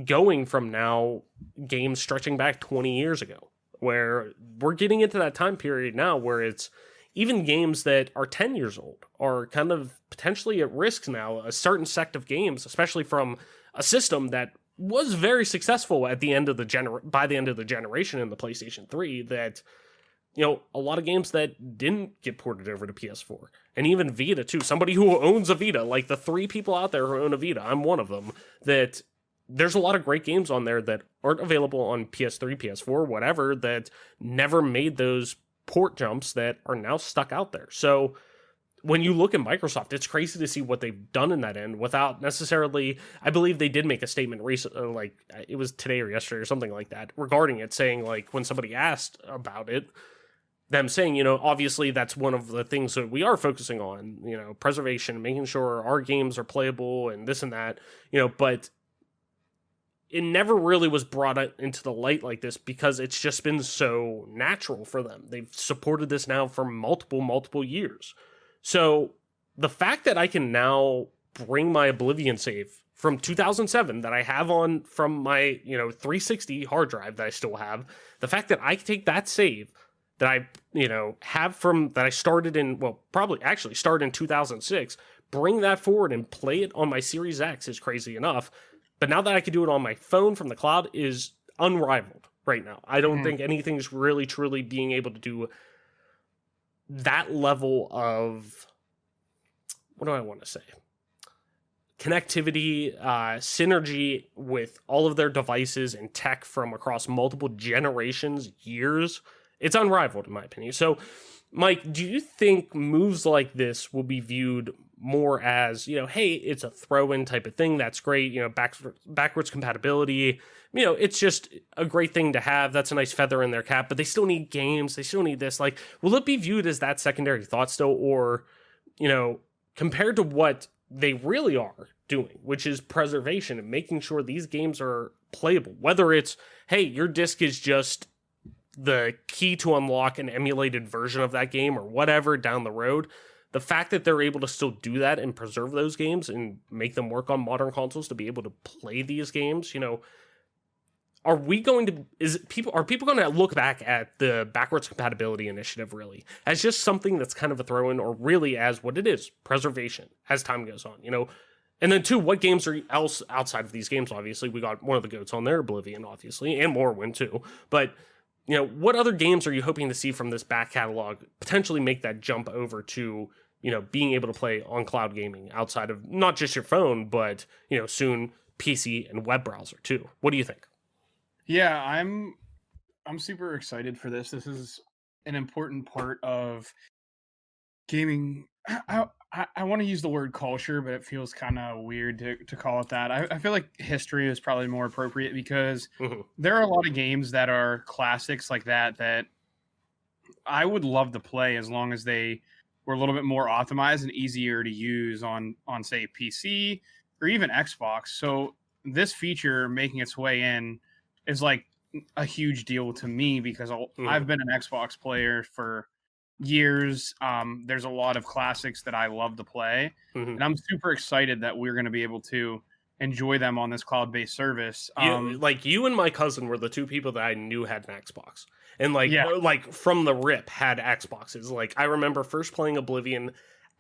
going from now, games stretching back 20 years ago, where we're getting into that time period now where it's even games that are 10 years old are kind of potentially at risk now. A certain sect of games, especially from a system that was very successful at the end of by the end of the generation in the PlayStation 3, that a lot of games that didn't get ported over to PS4 and even Vita too. Somebody who owns a Vita, like the 3 people out there who own a Vita, I'm one of them, that there's a lot of great games on there that aren't available on PS3, PS4, whatever, that never made those port jumps that are now stuck out there. So when you look at Microsoft, it's crazy to see what they've done in that end without necessarily, I believe they did make a statement recently, like it was today or yesterday or something like that, regarding it, saying like when somebody asked about it, them saying, obviously that's one of the things that we are focusing on, preservation, making sure our games are playable and this and that, but it never really was brought into the light like this because it's just been so natural for them. They've supported this now for multiple years. So the fact that I can now bring my Oblivion save from 2007 that I have from my 360 hard drive that I still have, the fact that I can take that save that I have from that I started in, probably actually started in 2006, bring that forward and play it on my Series X is crazy enough. But now that I can do it on my phone from the cloud is unrivaled right now. I don't think anything's really truly being able to do that level of, what do I want to say? Connectivity, synergy with all of their devices and tech from across multiple generations, years. It's unrivaled in my opinion. So Mike, do you think moves like this will be viewed more as, hey, it's a throw-in type of thing? That's great. Backwards compatibility. It's just a great thing to have. That's a nice feather in their cap, but they still need games. They still need this. Like, will it be viewed as that secondary thought still, or, compared to what they really are doing, which is preservation and making sure these games are playable, whether it's, hey, your disc is just the key to unlock an emulated version of that game or whatever down the road. The fact that they're able to still do that and preserve those games and make them work on modern consoles to be able to play these games, are people going to look back at the backwards compatibility initiative really as just something that's kind of a throw-in, or really as what it is, preservation as time goes on, And then two, what games are else outside of these games? Obviously, we got one of the GOATs on there, Oblivion, obviously, and Morrowind too. But what other games are you hoping to see from this back catalog potentially make that jump over to, being able to play on cloud gaming outside of not just your phone, but, soon PC and web browser too? What do you think? Yeah, I'm super excited for this. This is an important part of gaming. I want to use the word culture, but it feels kind of weird to call it that. I feel like history is probably more appropriate, because there are a lot of games that are classics like that I would love to play, as long as they were a little bit more optimized and easier to use on say PC or even Xbox. So this feature making its way in is like a huge deal to me, because I've been an Xbox player for years. There's a lot of classics that I love to play, and I'm super excited that we're going to be able to enjoy them on this cloud-based service. You and my cousin were the two people that I knew had an Xbox, and like from the rip had Xboxes. Like, I remember first playing Oblivion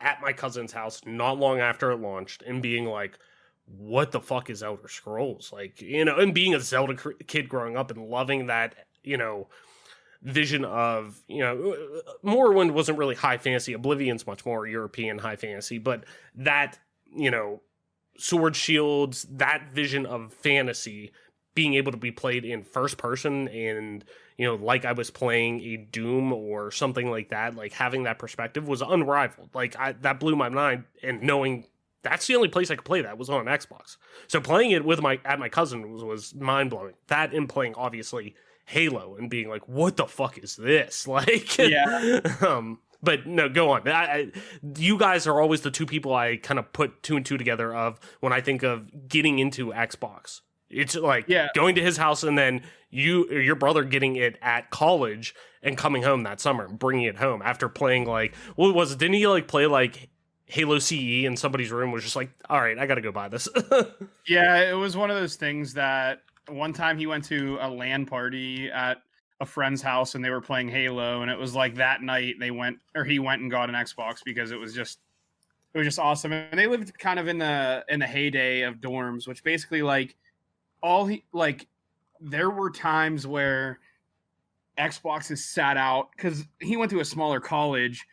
at my cousin's house not long after it launched, and being like, what the fuck is Elder Scrolls? Like, and being a Zelda kid growing up and loving that, vision of, Morrowind wasn't really high fantasy. Oblivion's much more European high fantasy, but that, sword shields, that vision of fantasy being able to be played in first person, and, like I was playing a Doom or something like that, like having that perspective was unrivaled. Like, that blew my mind, and knowing that's the only place I could play that was on Xbox. So playing it with my cousin was mind blowing. That, and playing obviously Halo and being like, what the fuck is this? Like, yeah. But no, go on. You guys are always the two people I kind of put two and two together of when I think of getting into Xbox. It's like going to his house, and then you or your brother getting it at college and coming home that summer and bringing it home after playing, like, what was it? Didn't he like play like Halo CE in somebody's room? Was just like, all right, I got to go buy this. Yeah, it was one of those things that one time he went to a LAN party at a friend's house, and they were playing Halo, and it was like that night he went and got an Xbox, because it was just awesome. And they lived kind of in the heyday of dorms, which basically there were times where Xboxes sat out, because he went to a smaller college,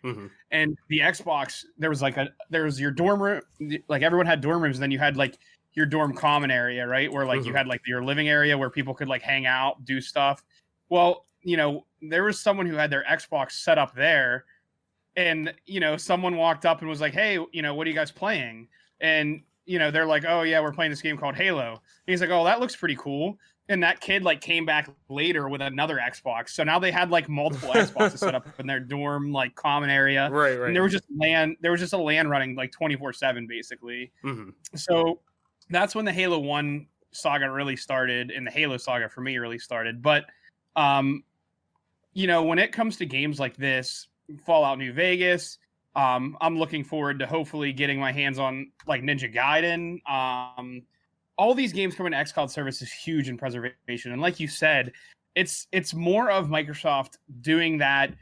and the Xbox, there was your dorm room, like everyone had dorm rooms, and then you had like your dorm common area, right, where like you had like your living area where people could like hang out, do stuff. Well, there was someone who had their Xbox set up there, and someone walked up and was like, hey, what are you guys playing? And they're like, oh yeah, we're playing this game called Halo. And he's like, oh, that looks pretty cool. And that kid like came back later with another Xbox. So now they had like multiple Xboxes set up in their dorm like common area. Right. And there was just a LAN running like 24/7 basically. So that's when the Halo 1 saga really started, and the Halo saga for me really started. But when it comes to games like this, Fallout New Vegas, I'm looking forward to hopefully getting my hands on like Ninja Gaiden. All these games coming to xCloud service is huge in preservation. And like you said, it's more of Microsoft doing that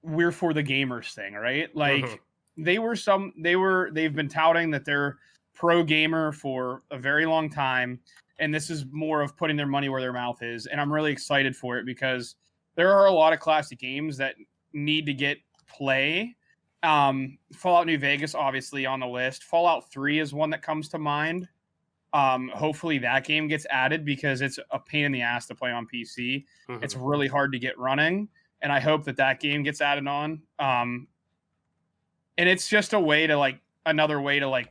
we're for the gamers thing, right? Like they've been touting that they're pro gamer for a very long time. And this is more of putting their money where their mouth is. And I'm really excited for it, because there are a lot of classic games that need to get play. Fallout New Vegas, obviously on the list. Fallout 3 is one that comes to mind. Hopefully that game gets added, because it's a pain in the ass to play on PC. It's really hard to get running. and I hope that game gets added on. And it's just a way to another way to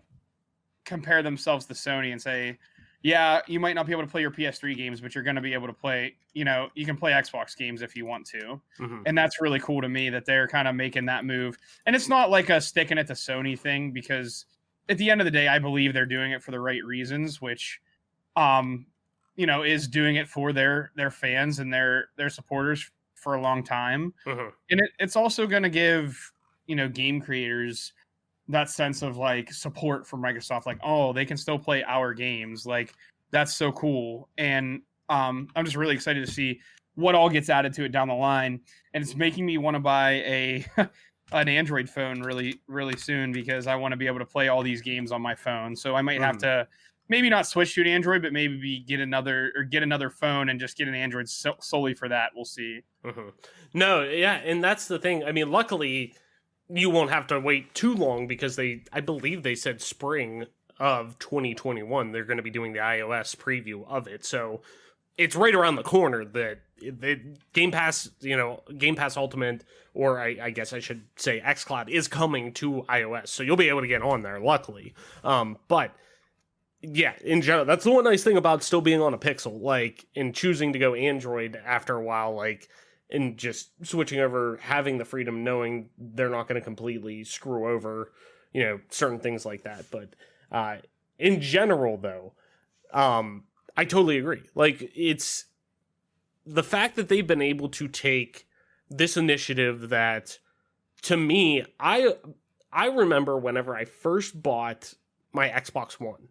compare themselves to Sony and say, yeah, you might not be able to play your PS3 games, but you're going to be able to play, you can play Xbox games if you want to. Mm-hmm. And that's really cool to me that they're kind of making that move. And it's not like a sticking it to Sony thing, because at the end of the day, I believe they're doing it for the right reasons, which, is doing it for their fans and their supporters for a long time. Mm-hmm. And it's also going to give, game creators that sense of support from Microsoft, they can still play our games. That's so cool. And I'm just really excited to see what all gets added to it down the line. And it's making me want to buy an Android phone really, really soon, because I want to be able to play all these games on my phone. So I might have to maybe not switch to an Android, but maybe get another phone and just get an Android solely for that. We'll see. Mm-hmm. No, yeah. And that's the thing. I mean, luckily you won't have to wait too long, because I believe they said spring of 2021 they're going to be doing the iOS preview of it. So it's right around the corner that the Game Pass, Game Pass Ultimate, or I guess I should say xCloud, is coming to iOS. So you'll be able to get on there, luckily. But yeah, in general, that's the one nice thing about still being on a Pixel, and choosing to go Android after a while, and just switching over, having the freedom, knowing they're not going to completely screw over, certain things like that. But in general, though, I totally agree. It's the fact that they've been able to take this initiative that, to me, I remember whenever I first bought my Xbox One,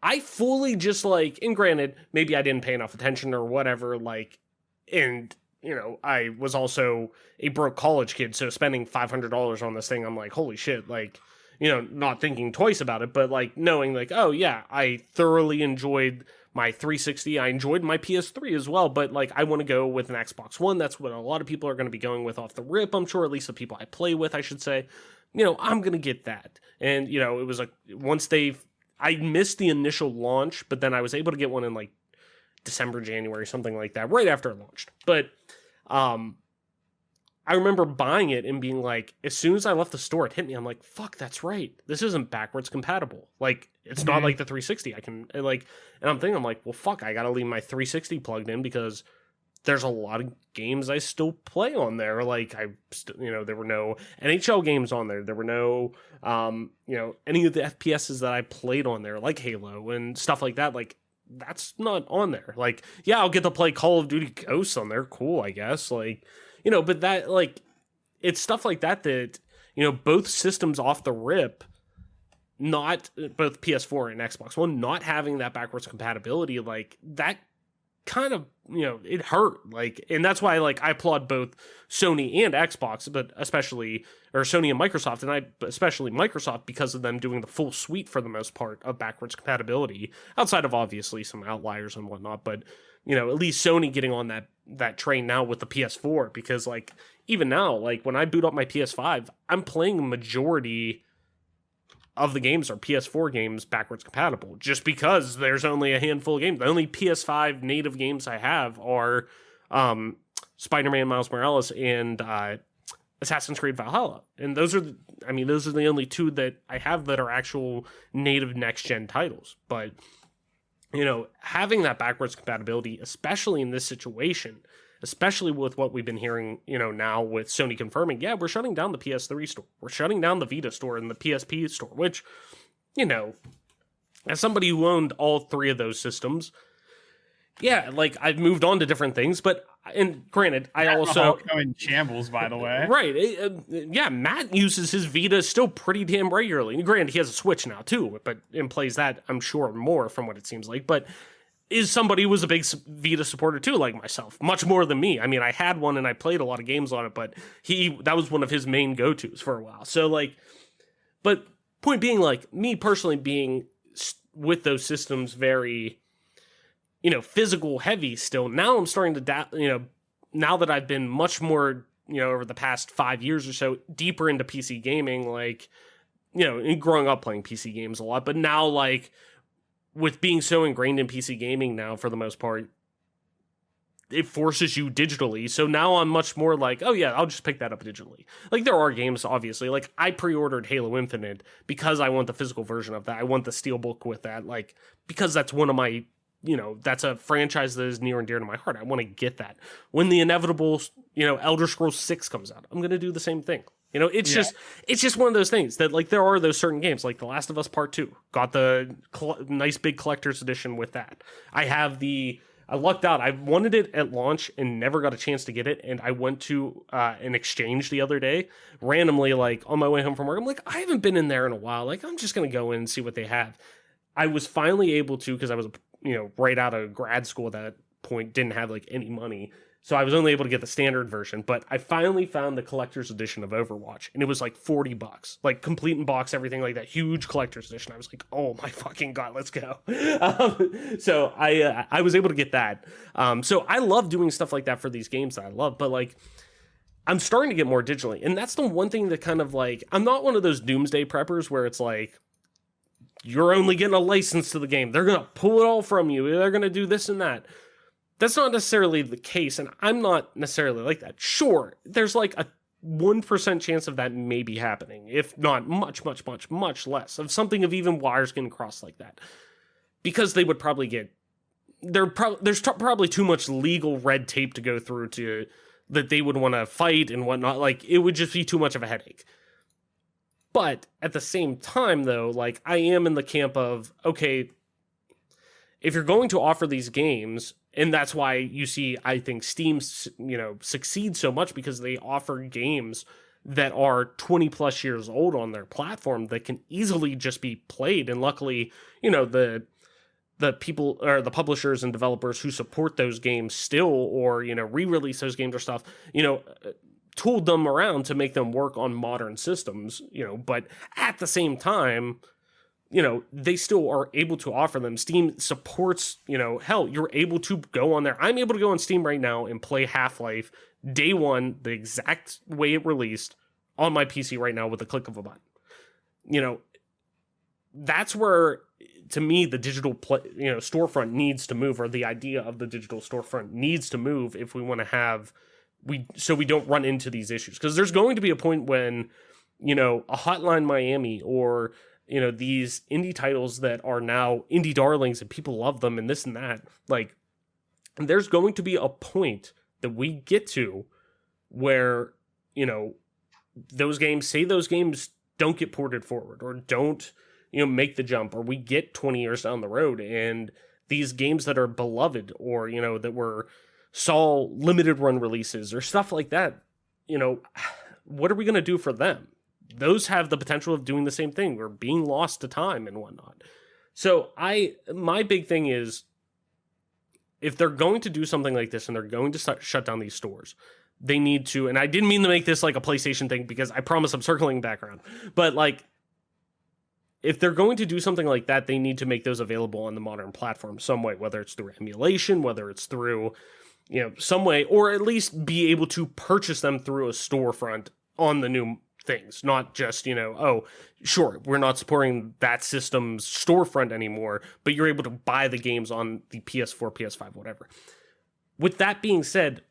I fully just and granted, maybe I didn't pay enough attention or whatever, and I was also a broke college kid, so spending $500 on this thing, I'm like, holy shit, not thinking twice about it, but knowing oh yeah, I thoroughly enjoyed my 360, I enjoyed my PS3 as well, but I want to go with an Xbox One. That's what a lot of people are going to be going with off the rip, I'm sure, at least the people I play with, I should say. I'm going to get that. And, it was I missed the initial launch, but then I was able to get one in December, January, something like that, right after it launched. But I remember buying it and being as soon as I left the store, it hit me. I'm like, fuck, that's right. This isn't backwards compatible. It's not like the 360. I can, and I'm thinking, well, fuck, I gotta leave my 360 plugged in, because there's a lot of games I still play on there. There were no NHL games on there. There were no, any of the FPSs that I played on there, like Halo and stuff like that. That's not on there. Yeah, I'll get to play Call of Duty Ghosts on there. Cool, I guess. But that, it's stuff like that, both systems off the rip, not both PS4 and Xbox One, not having that backwards compatibility, that kind of, it hurt. And that's why, I applaud both Sony and Xbox, but especially, or Sony and Microsoft, and especially Microsoft, because of them doing the full suite for the most part of backwards compatibility, outside of obviously some outliers and whatnot. But, at least Sony getting on that train now with the PS4, because even now, when I boot up my PS5, I'm playing a majority of the games are PS4 games backwards compatible, just because there's only a handful of games. The only PS5 native games I have are Spider-Man Miles Morales and Assassin's Creed Valhalla. And those are the only two that I have that are actual native next-gen titles. But, having that backwards compatibility, especially in this situation, especially with what we've been hearing, now with Sony confirming, yeah, we're shutting down the PS3 store. We're shutting down the Vita store and the PSP store, which, as somebody who owned all three of those systems, yeah, I've moved on to different things, and granted, I also in shambles, by the way. Right. Yeah, Matt uses his Vita still pretty damn regularly. And granted, he has a Switch now too, and plays that, I'm sure, more from what it seems like. But is somebody who was a big Vita supporter too, like myself, much more than me. I mean, I had one and I played a lot of games on it, but that was one of his main go-tos for a while. So but point being, me personally being with those systems very, physical heavy still. Now I'm starting to, now that I've been much more, over the past 5 years or so, deeper into PC gaming, growing up playing PC games a lot, but now with being so ingrained in PC gaming now, for the most part, it forces you digitally. So now I'm much more like, oh yeah, I'll just pick that up digitally. Like there are games, obviously. Like I pre-ordered Halo Infinite because I want the physical version of that. I want the steelbook with that, like because that's one of my, that's a franchise that is near and dear to my heart. I want to get that. When the inevitable, Elder Scrolls 6 comes out, I'm gonna do the same thing. It's just one of those things that like there are those certain games like The Last of Us Part 2 got the nice big collector's edition with that. I lucked out. I wanted it at launch and never got a chance to get it. And I went to an exchange the other day, randomly, like on my way home from work. I'm like, I haven't been in there in a while. Like, I'm just going to go in and see what they have. I was finally able to, because I was, right out of grad school at that point, didn't have like any money. So I was only able to get the standard version, but I finally found the collector's edition of Overwatch, and it was like $40, like complete in box, everything like that, huge collector's edition. I was like, oh my fucking god, let's go. So I was able to get that. So I love doing stuff like that for these games that I love, but like I'm starting to get more digitally, and that's the one thing that kind of like, I'm not one of those doomsday preppers where it's like, you're only getting a license to the game. They're going to pull it all from you. They're going to do this and that. That's not necessarily the case, and I'm not necessarily like that. Sure, there's like a 1% chance of that maybe happening, if not much, much, much, much less, of something of even wires getting crossed like that. Because they would probably get... There's probably too much legal red tape to go through to that they would want to fight and whatnot. Like, it would just be too much of a headache. But at the same time, though, like, I am in the camp of, okay, if you're going to offer these games... And that's why you see, I think, Steam, succeed so much because they offer games that are 20 plus years old on their platform that can easily just be played. And luckily, the people or the publishers and developers who support those games still, or, re-release those games or stuff, tooled them around to make them work on modern systems, but at the same time, they still are able to offer them. Steam supports, hell, you're able to go on there. I'm able to go on Steam right now and play Half-Life day one, the exact way it released on my PC right now with the click of a button. That's where, to me, the digital storefront needs to move, or the idea of the digital storefront needs to move if we want to have, so we don't run into these issues. Because there's going to be a point when, a Hotline Miami or these indie titles that are now indie darlings and people love them and this and that, like, there's going to be a point that we get to where, those games don't get ported forward or don't, make the jump, or we get 20 years down the road and these games that are beloved or, that saw limited run releases or stuff like that, what are we going to do for them? Those have the potential of doing the same thing. We're being lost to time and whatnot. So my big thing is, if they're going to do something like this and they're going to shut down these stores, they need to, and I didn't mean to make this like a PlayStation thing because I promise I'm circling back around, but like, if they're going to do something like that, they need to make those available on the modern platform some way, whether it's through emulation, whether it's through, some way, or at least be able to purchase them through a storefront on the new things, not just, oh, sure, we're not supporting that system's storefront anymore, but you're able to buy the games on the PS4, PS5, whatever. With that being said,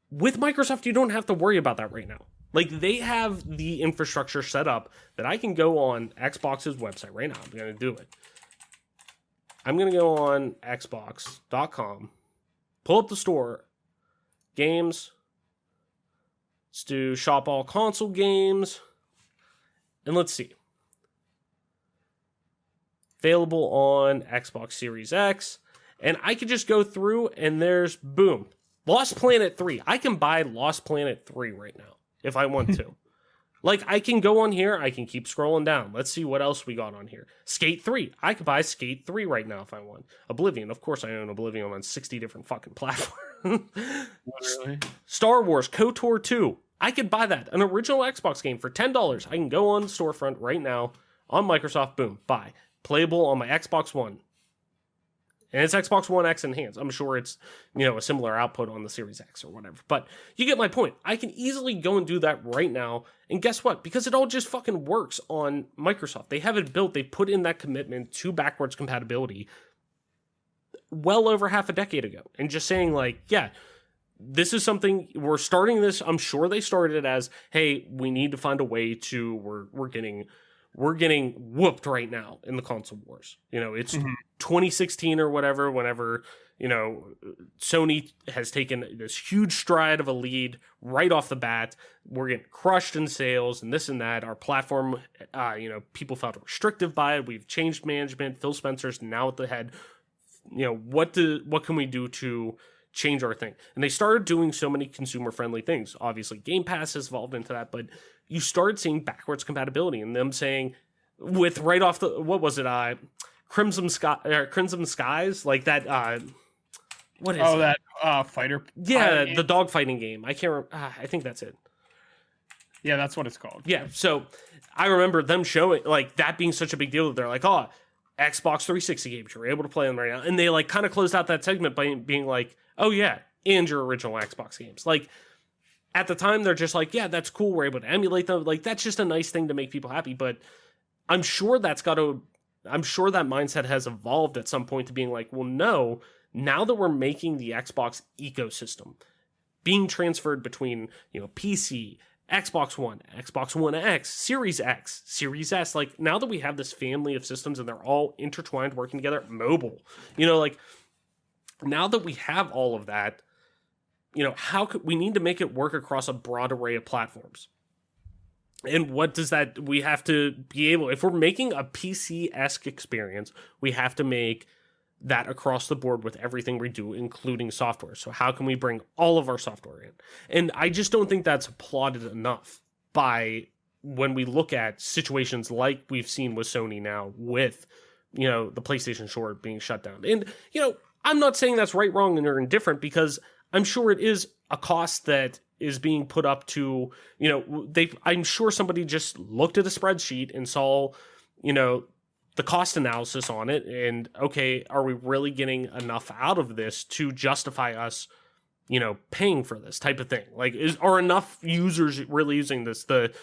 with Microsoft, you don't have to worry about that right now. Like, they have the infrastructure set up that I can go on Xbox's website right now. I'm going to do it. I'm going to go on xbox.com, pull up the store, games, let's do shop all console games, and let's see. Available on Xbox Series X, and I could just go through and there's, boom, Lost Planet 3. I can buy Lost Planet 3 right now if I want to. Like, I can go on here, I can keep scrolling down. Let's see what else we got on here. Skate 3. I could buy Skate 3 right now if I want. Oblivion. Of course I own Oblivion on 60 different fucking platforms. Literally. Star Wars KOTOR 2. I could buy that. An original Xbox game for $10. I can go on the storefront right now on Microsoft. Boom. Buy. Playable on my Xbox One. And it's Xbox One X enhanced. I'm sure it's, a similar output on the Series X or whatever. But you get my point. I can easily go and do that right now. And guess what? Because it all just fucking works on Microsoft. They have it built. They put in that commitment to backwards compatibility. well over half a decade ago, and just saying like, yeah, this is something we're starting this. I'm sure they started it as, hey, we need to find a way to we're getting whooped right now in the console wars. It's 2016 or whatever, whenever, Sony has taken this huge stride of a lead right off the bat. We're getting crushed in sales and this and that. Our platform, people felt restrictive by it. We've changed management. Phil Spencer's now at the head. What can we do to change our thing? And they started doing so many consumer friendly things. Obviously, Game Pass has evolved into that, but you started seeing backwards compatibility and them saying, with right off the, what was it? Crimson Skies, like that. What is it? That fighter. Yeah, the dog fighting game. I can't. I think that's it. Yeah, that's what it's called. Yeah, so I remember them showing like that being such a big deal that they're like, oh, Xbox 360 games, you're able to play them right now, and they like kind of closed out that segment by being like, oh yeah, and your original Xbox games. Like at the time, they're just like, yeah, that's cool. We're able to emulate them. Like that's just a nice thing to make people happy. But I'm sure that mindset has evolved at some point to being like, well, no. Now that we're making the Xbox ecosystem being transferred between, PC, Xbox One X, Series S, like now that we have this family of systems and they're all intertwined working together, mobile, like now that we have all of that, how could we need to make it work across a broad array of platforms? And what does that, we have to be able, if we're making a PC-esque experience, we have to make that across the board with everything we do, including software. So how can we bring all of our software in? And I just don't think that's applauded enough by when we look at situations like we've seen with Sony now with, the PlayStation Store being shut down. And, I'm not saying that's right, wrong, or indifferent, because I'm sure it is a cost that is being put up to, I'm sure somebody just looked at a spreadsheet and saw, the cost analysis on it, and okay, are we really getting enough out of this to justify us, paying for this type of thing? Like, are enough users really using this? The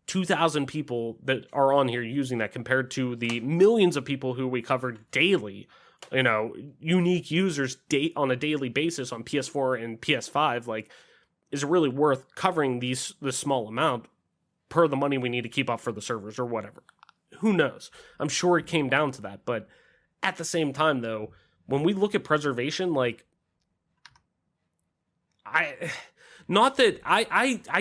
2,000 people that are on here using that compared to the millions of people who we cover daily, unique users on a daily basis on PS4 and PS5, like, is it really worth covering this small amount per the money we need to keep up for the servers or whatever? Who knows? I'm sure it came down to that. But at the same time, though, when we look at preservation, like, I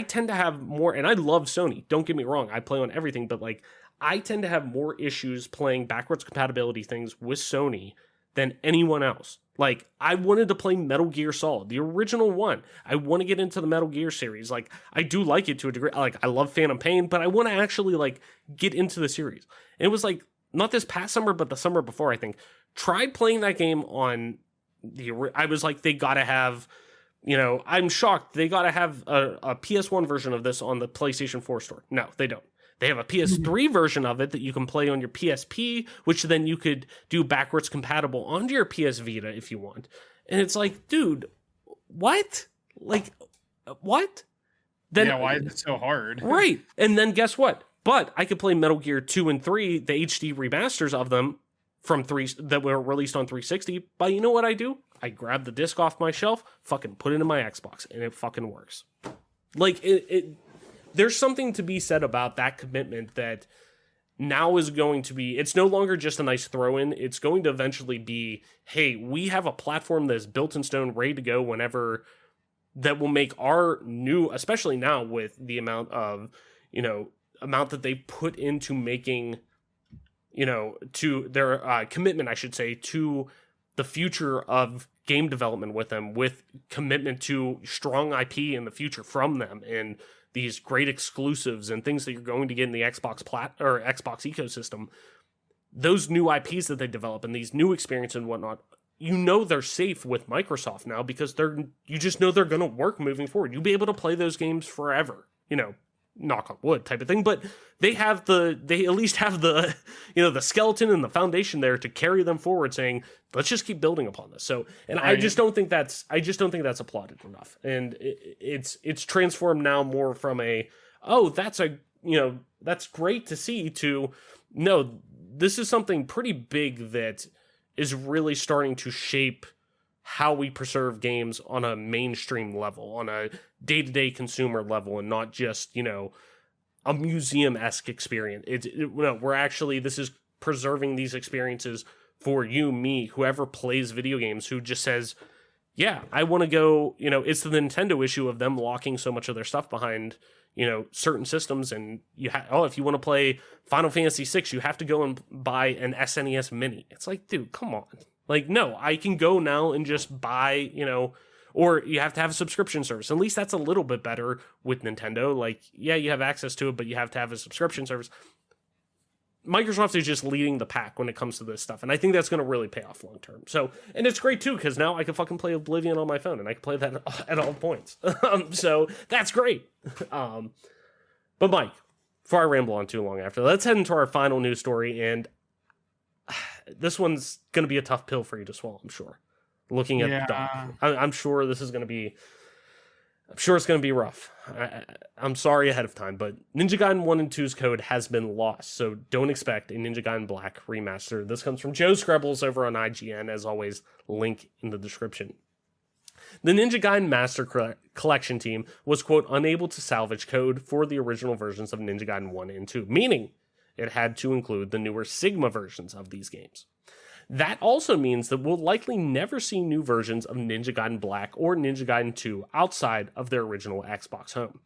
tend to have more, and I love Sony, don't get me wrong, I play on everything, but like, I tend to have more issues playing backwards compatibility things with Sony than anyone else. Like, I wanted to play Metal Gear Solid, the original one. I want to get into the Metal Gear series. Like, I do like it to a degree. Like, I love Phantom Pain, but I want to actually, like, get into the series. And it was, like, not this past summer, but the summer before, I think. Tried playing that game on I was like, they gotta have, I'm shocked. They gotta have a PS1 version of this on the PlayStation 4 store. No, they don't. They have a PS3 version of it that you can play on your PSP, which then you could do backwards compatible onto your PS Vita if you want. And it's like, dude, what? Like, what? Then, yeah, why is it so hard? Right. And then guess what? But I could play Metal Gear 2 and 3, the HD remasters of them from 3 that were released on 360. But you know what I do? I grab the disc off my shelf, fucking put it in my Xbox, and it fucking works. Like, there's something to be said about that commitment that now is going to be, it's no longer just a nice throw-in. It's going to eventually be, hey, we have a platform that's built in stone, ready to go whenever, that will make our new, especially now with the amount of, amount that they put into making, to their commitment, I should say, to the future of game development with them, with commitment to strong IP in the future from them, and these great exclusives and things that you're going to get in the Xbox Xbox ecosystem. Those new IPs that they develop and these new experiences and whatnot, they're safe with Microsoft now because you just know they're going to work moving forward. You'll be able to play those games forever, knock on wood type of thing, but they at least have the, the skeleton and the foundation there to carry them forward, saying, let's just keep building upon this. So, and I just don't think that's applauded enough. And it's transformed now more from that's great to see, to, no, this is something pretty big that is really starting to shape how we preserve games on a mainstream level, on a day-to-day consumer level, and not just, a museum-esque experience. We're actually, this is preserving these experiences for you, me, whoever plays video games, who just says, yeah, I want to go, it's the Nintendo issue of them locking so much of their stuff behind, certain systems. And if you want to play Final Fantasy VI, you have to go and buy an SNES Mini. It's like, dude, come on. Like, no, I can go now and just buy, or you have to have a subscription service. At least that's a little bit better with Nintendo. Like, yeah, you have access to it, but you have to have a subscription service. Microsoft is just leading the pack when it comes to this stuff, and I think that's going to really pay off long term. So, and it's great too, because now I can fucking play Oblivion on my phone, and I can play that at all points. So that's great. But Mike, before I ramble on too long after, let's head into our final news story, and this one's going to be a tough pill for you to swallow, I'm sure. Looking at I'm sure this is going to be. I'm sure it's going to be rough. I'm sorry ahead of time, but Ninja Gaiden 1 and 2's code has been lost, so don't expect a Ninja Gaiden Black remaster. This comes from Joe Screbbles over on IGN, as always, link in the description. The Ninja Gaiden Master Collection team was, quote, unable to salvage code for the original versions of Ninja Gaiden 1 and 2, meaning it had to include the newer Sigma versions of these games. That also means that we'll likely never see new versions of Ninja Gaiden Black or Ninja Gaiden 2 outside of their original Xbox home.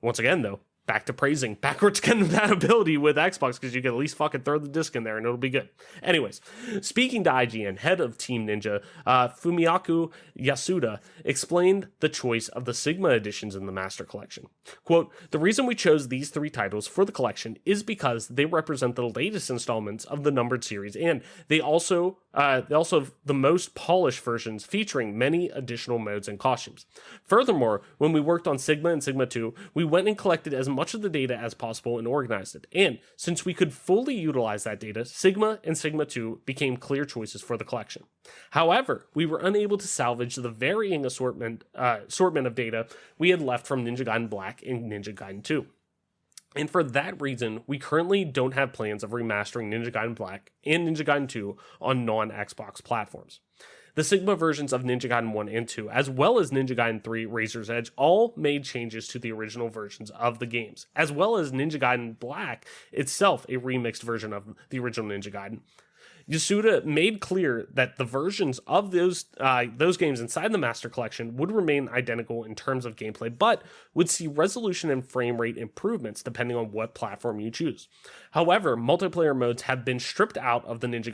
Once again, though, back to praising backwards compatibility with Xbox, because you can at least fucking throw the disc in there and it'll be good. Anyways, speaking to IGN, head of Team Ninja, Fumiyaku Yasuda, explained the choice of the Sigma editions in the Master Collection. Quote, the reason we chose these 3 titles for the collection is because they represent the latest installments of the numbered series, and they also have the most polished versions featuring many additional modes and costumes. Furthermore, when we worked on Sigma and Sigma 2, we went and collected as much of the data as possible and organized it. And since we could fully utilize that data, Sigma and Sigma 2 became clear choices for the collection. However, we were unable to salvage the varying assortment of data we had left from Ninja Gaiden Black and Ninja Gaiden 2. And for that reason, we currently don't have plans of remastering Ninja Gaiden Black and Ninja Gaiden 2 on non-Xbox platforms. The Sigma versions of Ninja Gaiden 1 and 2, as well as Ninja Gaiden 3 Razor's Edge, all made changes to the original versions of the games, as well as Ninja Gaiden Black itself, a remixed version of the original Ninja Gaiden. Yasuda made clear that the versions of those games inside the Master Collection would remain identical in terms of gameplay, but would see resolution and frame rate improvements depending on what platform you choose. However, multiplayer modes have been stripped out of the Ninja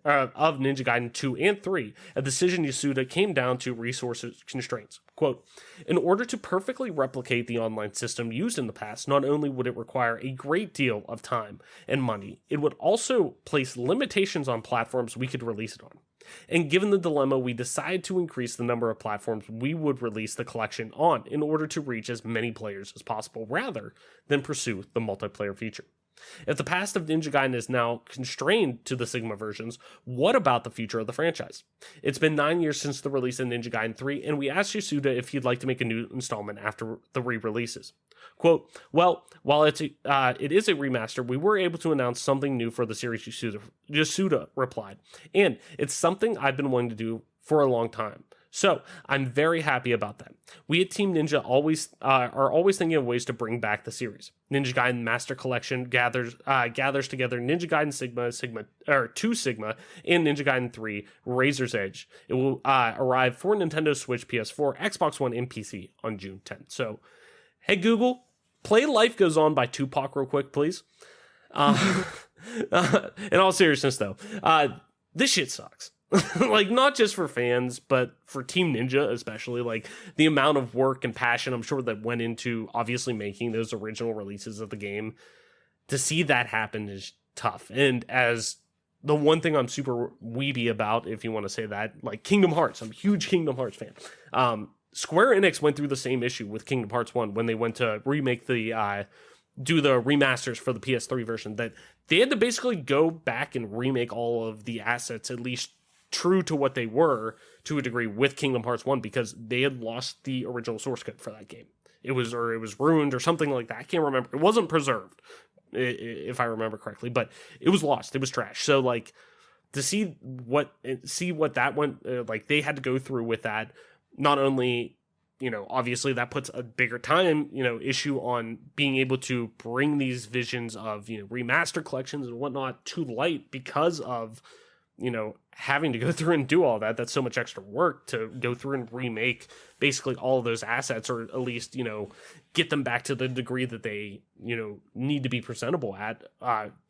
Gaiden 2 and 3, a decision Yasuda came down to resources constraints. Quote, in order to perfectly replicate the online system used in the past, not only would it require a great deal of time and money, it would also place limitations on platforms we could release it on. And given the dilemma, we decided to increase the number of platforms we would release the collection on in order to reach as many players as possible, rather than pursue the multiplayer feature. If the past of Ninja Gaiden is now constrained to the Sigma versions, what about the future of the franchise? It's been 9 years since the release of Ninja Gaiden 3, and we asked Yasuda if he'd like to make a new installment after the re-releases. Quote, well, while it is a remaster, we were able to announce something new for the series, Yasuda replied, and it's something I've been wanting to do for a long time. So I'm very happy about that. We at Team Ninja are always thinking of ways to bring back the series. Ninja Gaiden Master Collection gathers together Ninja Gaiden Sigma, 2 Sigma, and Ninja Gaiden 3 Razor's Edge. It will arrive for Nintendo Switch, PS4, Xbox One, and PC on June 10th. So, hey Google, play Life Goes On by Tupac real quick, please. In all seriousness, though, this shit sucks. Like, not just for fans, but for Team Ninja especially. Like, the amount of work and passion I'm sure that went into obviously making those original releases of the game, to see that happen is tough. And as the one thing I'm super weeby about, if you want to say that, like Kingdom Hearts, I'm a huge Kingdom Hearts fan. Square Enix went through the same issue with Kingdom Hearts 1 when they went to remake do the remasters for the PS3 version, that they had to basically go back and remake all of the assets, at least true to what they were to a degree, with Kingdom Hearts 1, because they had lost the original source code for that game. It was ruined or something like that. I can't remember. It wasn't preserved, if I remember correctly, but it was lost. It was trash. So, like, to see what that went like they had to go through with that. Not only, obviously that puts a bigger time, issue on being able to bring these visions of, remaster collections and whatnot to light because of, having to go through and do all that. That's so much extra work to go through and remake basically all of those assets, or at least, get them back to the degree that they, need to be presentable at,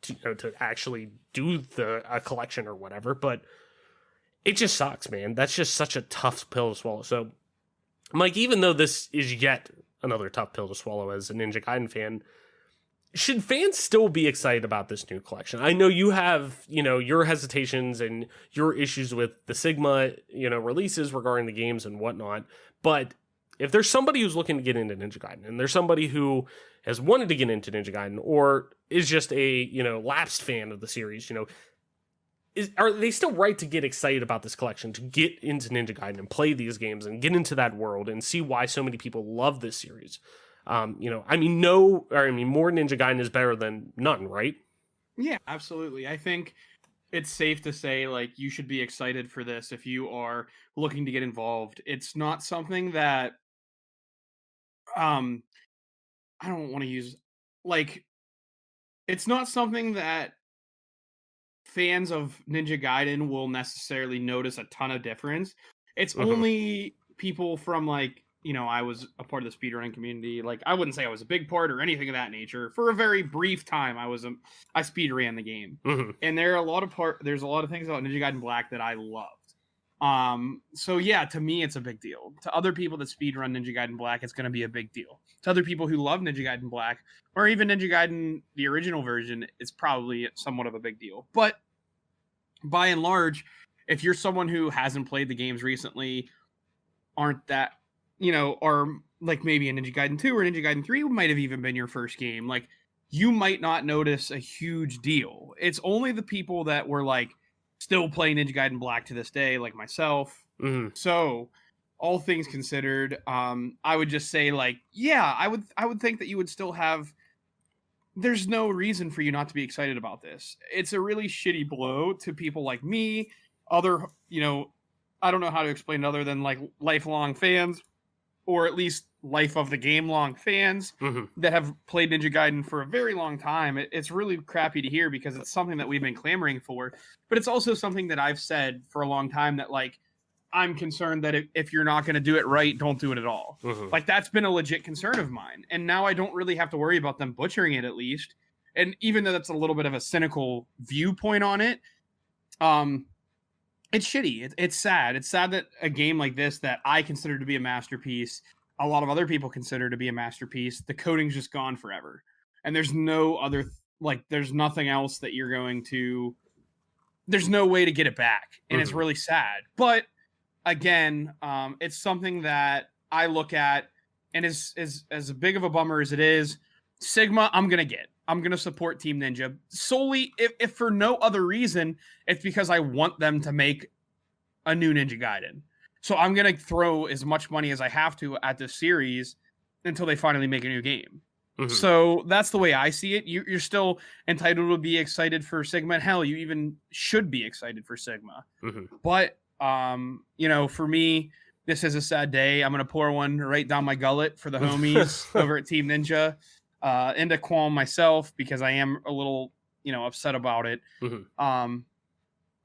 to actually do a collection or whatever. But it just sucks, man. That's just such a tough pill to swallow. So, Mike, even though this is yet another tough pill to swallow as a Ninja Gaiden fan, should fans still be excited about this new collection? I know you have, your hesitations and your issues with the Sigma, releases regarding the games and whatnot. But if there's somebody who's looking to get into Ninja Gaiden, and there's somebody who has wanted to get into Ninja Gaiden, or is just a, lapsed fan of the series, are they still right to get excited about this collection, to get into Ninja Gaiden and play these games and get into that world and see why so many people love this series? More Ninja Gaiden is better than none, right? Yeah, absolutely. I think it's safe to say, like, you should be excited for this if you are looking to get involved. It's not something that, I don't want to use, like, it's not something that fans of Ninja Gaiden will necessarily notice a ton of difference. It's only people from, like, I was a part of the speedrunning community. Like, I wouldn't say I was a big part or anything of that nature. For a very brief time, I speedran the game, and there's a lot of things about Ninja Gaiden Black that I loved. So yeah, to me, it's a big deal. To other people that speedrun Ninja Gaiden Black, it's going to be a big deal. To other people who love Ninja Gaiden Black, or even Ninja Gaiden the original version, it's probably somewhat of a big deal. But by and large, if you're someone who hasn't played the games recently, aren't that, or like maybe a Ninja Gaiden 2 or Ninja Gaiden 3 might have even been your first game, like, you might not notice a huge deal. It's only the people that were, like, still playing Ninja Gaiden Black to this day, like myself. So, all things considered, I would just say, like, yeah, I would think that you would still have, there's no reason for you not to be excited about this. It's a really shitty blow to people like me, other, I don't know how to explain it other than, like, lifelong fans, or at least life of the game long fans that have played Ninja Gaiden for a very long time. It's really crappy to hear because it's something that we've been clamoring for, but it's also something that I've said for a long time that, like, I'm concerned that if you're not going to do it right, don't do it at all. Like, that's been a legit concern of mine. And now I don't really have to worry about them butchering it, at least. And even though that's a little bit of a cynical viewpoint on it, it's shitty. It's sad. It's sad that a game like this that I consider to be a masterpiece, a lot of other people consider to be a masterpiece, the coding's just gone forever. And there's no other, there's nothing else that you're going to, there's no way to get it back. And it's really sad. But again, it's something that I look at, and as big of a bummer as it is, Sigma, I'm going to support Team Ninja solely, if for no other reason, it's because I want them to make a new Ninja Gaiden. So I'm going to throw as much money as I have to at this series until they finally make a new game. So that's the way I see it. You're still entitled to be excited for Sigma. And hell, you even should be excited for Sigma. But, for me, this is a sad day. I'm going to pour one right down my gullet for the homies over at Team Ninja. Into qualm myself because I am a little, upset about it.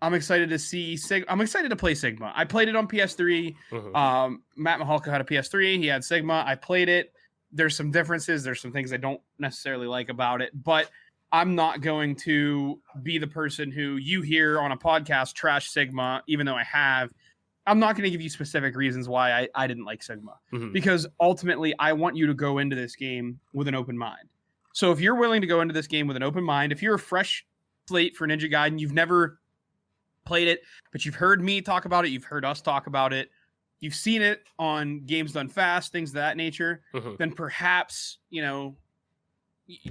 I'm excited to see I'm excited to play Sigma. I played it on PS3. Matt Mahalka had a PS3. He had Sigma. I played it. There's some differences. There's some things I don't necessarily like about it, but I'm not going to be the person who you hear on a podcast trash Sigma, even though I have. I'm not going to give you specific reasons why I didn't like Sigma, because ultimately I want you to go into this game with an open mind. So if you're willing to go into this game with an open mind, if you're a fresh slate for Ninja Gaiden, you've never played it, but you've heard me talk about it, you've heard us talk about it, you've seen it on Games Done Fast, things of that nature, then perhaps,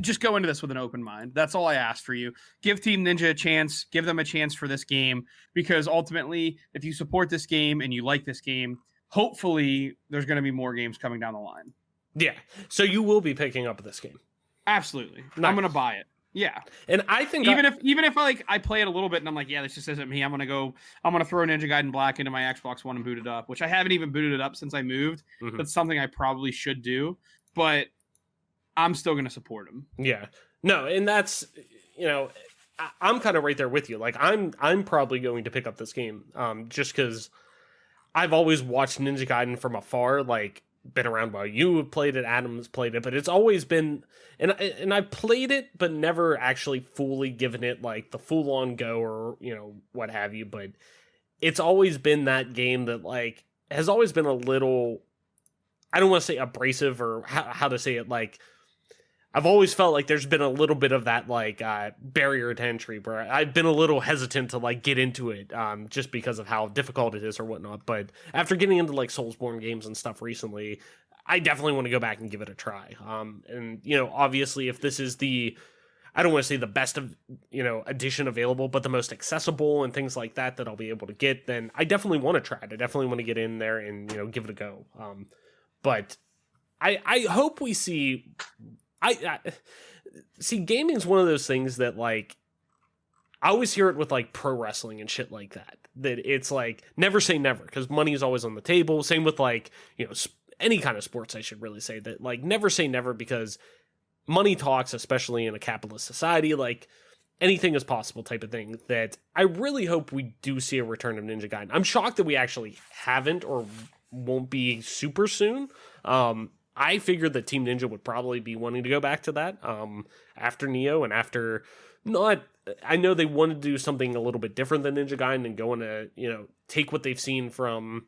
just go into this with an open mind. That's all I ask for you. Give Team Ninja a chance. Give them a chance for this game, because ultimately, if you support this game and you like this game, hopefully there's going to be more games coming down the line. Yeah. So you will be picking up this game. Absolutely. Nice. I'm going to buy it. Yeah. And I think Even if like I play it a little bit and I'm like, yeah, this just isn't me. I'm gonna throw Ninja Gaiden Black into my Xbox One and boot it up, which I haven't even booted it up since I moved. Mhm. That's something I probably should do, but I'm still gonna support him. Yeah. No, and that's, you know, I'm kind of right there with you. Like I'm probably going to pick up this game, just because I've always watched Ninja Gaiden from afar, like been around while you have played it, Adam's played it, but it's always been, and I played it, but never actually fully given it like the full on go or what have you. But it's always been that game that like has always been a little, I don't want to say abrasive or how to say it, like I've always felt like there's been a little bit of that like barrier to entry where I've been a little hesitant to like get into it, just because of how difficult it is or whatnot. But after getting into like Soulsborne games and stuff recently, I definitely want to go back and give it a try. And obviously, if this is I don't want to say the best of edition available, but the most accessible and things like that I'll be able to get, then I definitely want to try it. I definitely want to get in there and give it a go. But I hope we see. I see, gaming's one of those things that like I always hear it with like pro wrestling and shit like that. That it's like never say never because money is always on the table. Same with like any kind of sports. I should really say that like never say never because money talks, especially in a capitalist society. Like anything is possible type of thing. That I really hope we do see a return of Ninja Gaiden. I'm shocked that we actually haven't or won't be super soon. I figured that Team Ninja would probably be wanting to go back to that after Neo and after I know they wanted to do something a little bit different than Ninja Gaiden and go into, take what they've seen from,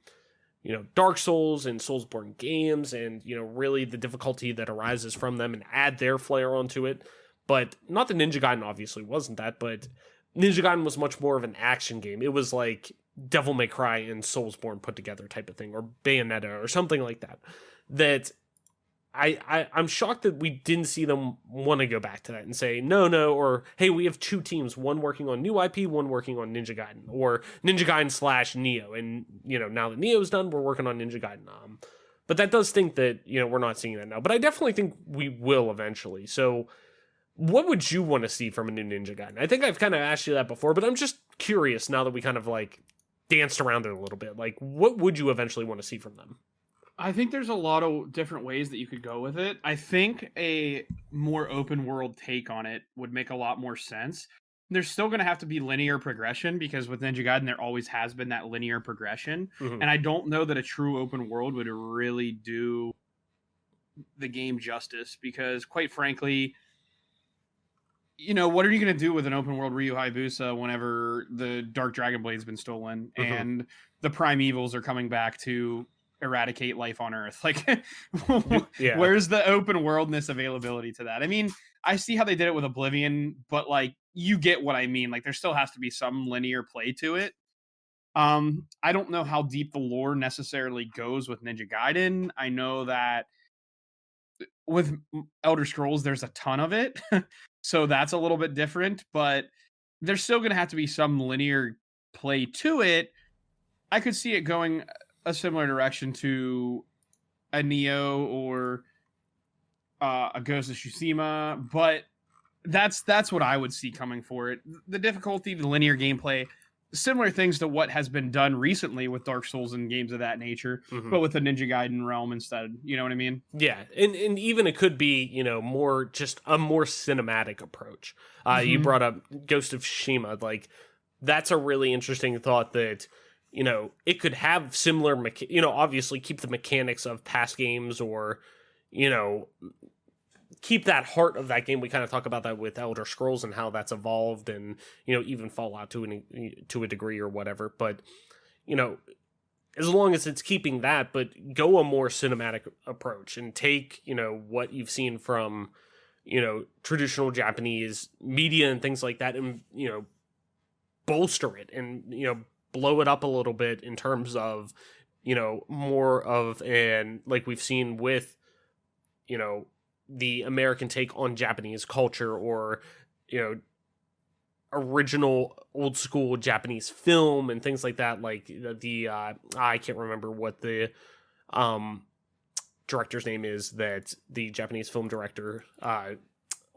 Dark Souls and Soulsborne games and, really the difficulty that arises from them and add their flair onto it. But not that Ninja Gaiden obviously wasn't that, but Ninja Gaiden was much more of an action game. It was like Devil May Cry and Soulsborne put together type of thing, or Bayonetta or something like that. That I'm shocked that we didn't see them want to go back to that and say, no, or, hey, we have two teams, one working on new IP, one working on Ninja Gaiden, or Ninja Gaiden / Neo. And, now that Neo's done, we're working on Ninja Gaiden. But that does think that, we're not seeing that now. But I definitely think we will eventually. So what would you want to see from a new Ninja Gaiden? I think I've kind of asked you that before, but I'm just curious now that we kind of like danced around it a little bit. Like, what would you eventually want to see from them? I think there's a lot of different ways that you could go with it. I think a more open world take on it would make a lot more sense. There's still going to have to be linear progression because with Ninja Gaiden, there always has been that linear progression. Mm-hmm. And I don't know that a true open world would really do the game justice because, quite frankly, what are you going to do with an open world Ryu Hayabusa whenever the Dark Dragon Blade's been stolen and the Primevals are coming back to eradicate life on Earth? Like, yeah. Where's the open worldness availability to that? I mean, I see how they did it with Oblivion, but like, you get what I mean. Like, there still has to be some linear play to it. I don't know how deep the lore necessarily goes with Ninja Gaiden. I know that with Elder Scrolls, there's a ton of it. So that's a little bit different, but there's still going to have to be some linear play to it. I could see it going a similar direction to a Neo or a Ghost of Tsushima, but that's what I would see coming for it. The difficulty, the linear gameplay, similar things to what has been done recently with Dark Souls and games of that nature, but with the Ninja Gaiden realm instead. You know what I mean? Yeah, and even it could be, more just a more cinematic approach. You brought up Ghost of Tsushima, like that's a really interesting thought that it could have similar, obviously keep the mechanics of past games or, keep that heart of that game. We kind of talk about that with Elder Scrolls and how that's evolved and, even Fallout to a degree or whatever. But, as long as it's keeping that, but go a more cinematic approach and take, what you've seen from, traditional Japanese media and things like that and, bolster it and, blow it up a little bit in terms of, more of an, like we've seen with, the American take on Japanese culture or, original old school Japanese film and things like that. Like I can't remember what the, director's name is that the Japanese film director,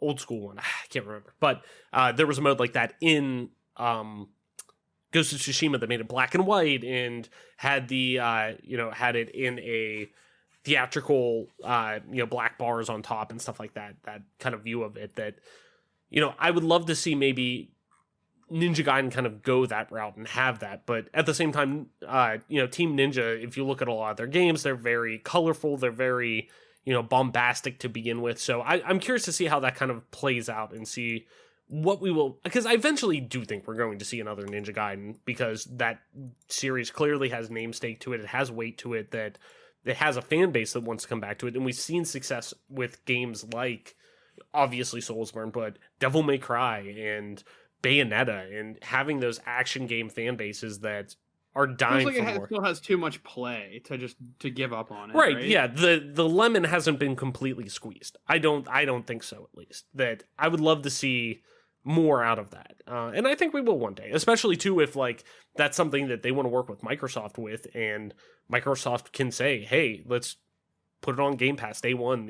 old school one. I can't remember, but there was a mode like that in Ghost of Tsushima that made it black and white and had the had it in a theatrical black bars on top and stuff like that. That kind of view of it that I would love to see maybe Ninja Gaiden kind of go that route and have that, but at the same time, Team Ninja, if you look at a lot of their games, they're very colorful, they're very bombastic to begin with. So I'm curious to see how that kind of plays out and see what we will, because I eventually do think we're going to see another Ninja Gaiden, because that series clearly has namesake to it. It has weight to it, that it has a fan base that wants to come back to it. And we've seen success with games like, obviously, Soulsborne, but Devil May Cry and Bayonetta, and having those action game fan bases that are dying feels like for it more. Still has too much play to give up on it. Right, yeah. The lemon hasn't been completely squeezed. I don't think so, at least. That I would love to see more out of that. And I think we will one day, especially too if like that's something that they want to work with Microsoft with, and Microsoft can say, hey, let's put it on Game Pass day one,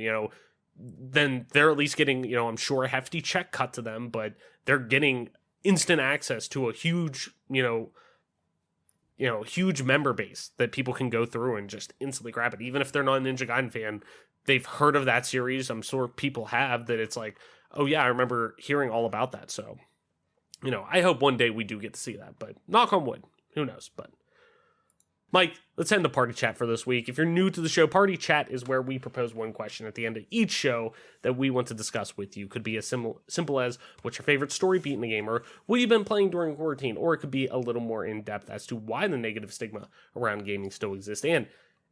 then they're at least getting, I'm sure a hefty check cut to them, but they're getting instant access to a huge, huge member base that people can go through and just instantly grab it. Even if they're not a Ninja Gaiden fan, they've heard of that series. I'm sure people have, that it's like, oh yeah, I remember hearing all about that. So, I hope one day we do get to see that, but knock on wood, who knows? But Mike, let's end the party chat for this week. If you're new to the show, party chat is where we propose one question at the end of each show that we want to discuss with you. Could be as simple as, what's your favorite story beat in the game, or what you've been playing during quarantine, or it could be a little more in-depth as to why the negative stigma around gaming still exists. And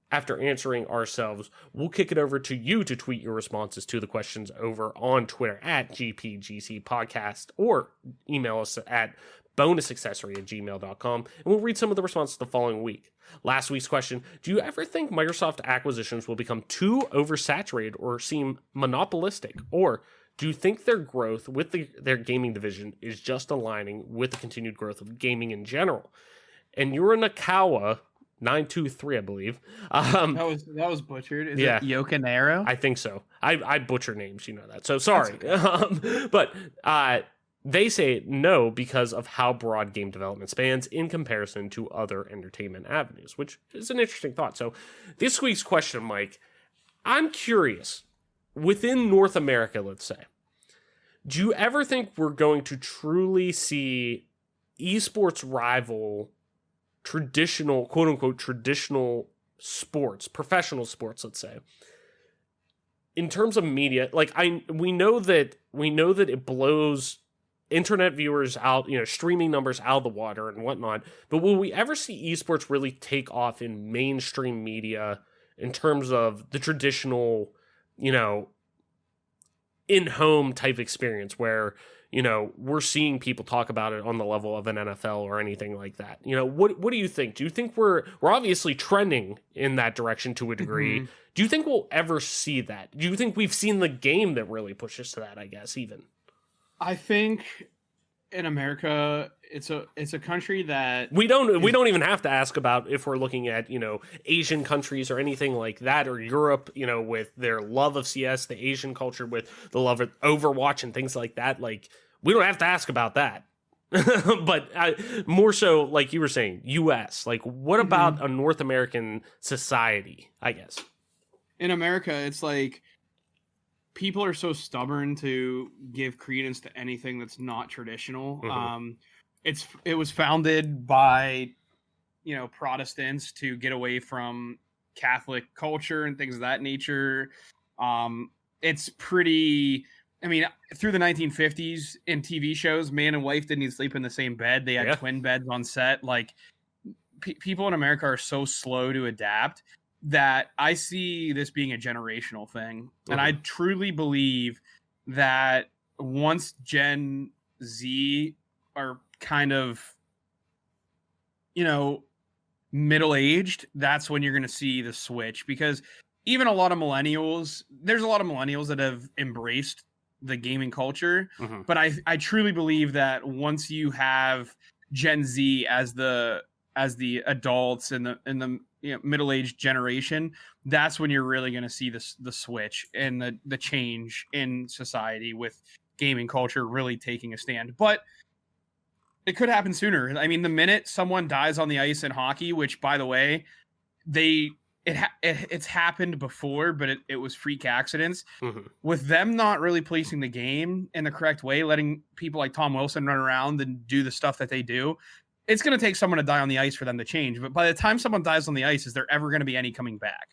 after answering ourselves, we'll kick it over to you to tweet your responses to the questions over on Twitter at GPGC Podcast, or email us at bonusaccessory@gmail.com, and we'll read some of the responses the following week. Last week's question: do you ever think Microsoft acquisitions will become too oversaturated or seem monopolistic? Or do you think their growth with their gaming division is just aligning with the continued growth of gaming in general? And Yura Nakawa 923, I believe. That was butchered. Is it Yokanero? I think so. I butcher names, that. So sorry. But they say no because of how broad game development spans in comparison to other entertainment avenues, which is an interesting thought. So this week's question, Mike, I'm curious, within North America, let's say, do you ever think we're going to truly see esports rival traditional, quote unquote, traditional sports, professional sports, let's say, in terms of media? Like we know that it blows internet viewers out, streaming numbers out of the water and whatnot, but will we ever see esports really take off in mainstream media in terms of the traditional, in-home type experience where, we're seeing people talk about it on the level of an NFL or anything like that? What do you think? Do you think we're obviously trending in that direction to a degree? Mm-hmm. Do you think we'll ever see that? Do you think we've seen the game that really pushes to that, I guess, even? I think in America, it's a country that we don't even have to ask about if we're looking at, Asian countries or anything like that, or Europe, with their love of CS, the Asian culture with the love of Overwatch and things like that. Like, we don't have to ask about that. But more so, like you were saying, US, like, what about a North American society, I guess? In America, it's like, people are so stubborn to give credence to anything that's not traditional. Mm-hmm. It was founded by, Protestants to get away from Catholic culture and things of that nature. It's pretty, through the 1950s in TV shows, man and wife didn't even sleep in the same bed. They had twin beds on set. Like, people in America are so slow to adapt that I see this being a generational thing. Mm-hmm. And I truly believe that once Gen Z are kind of, middle-aged, that's when you're going to see the switch. Because even there's a lot of millennials that have embraced the gaming culture. Mm-hmm. But I truly believe that once you have Gen Z as the adults and the middle-aged generation, that's when you're really going to see the switch and the change in society with gaming culture really taking a stand. But it could happen sooner. I mean, the minute someone dies on the ice in hockey, which, by the way, it's happened before, but it was freak accidents. Mm-hmm. With them not really policing the game in the correct way, letting people like Tom Wilson run around and do the stuff that they do, it's going to take someone to die on the ice for them to change. But by the time someone dies on the ice, is there ever going to be any coming back?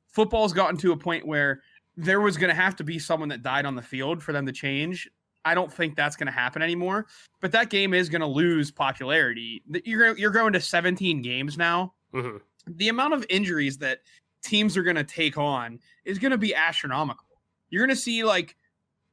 Football's gotten to a point where there was going to have to be someone that died on the field for them to change. I don't think that's going to happen anymore, but that game is going to lose popularity. You're going to 17 games now. Mm-hmm. The amount of injuries that teams are going to take on is going to be astronomical. You're going to see like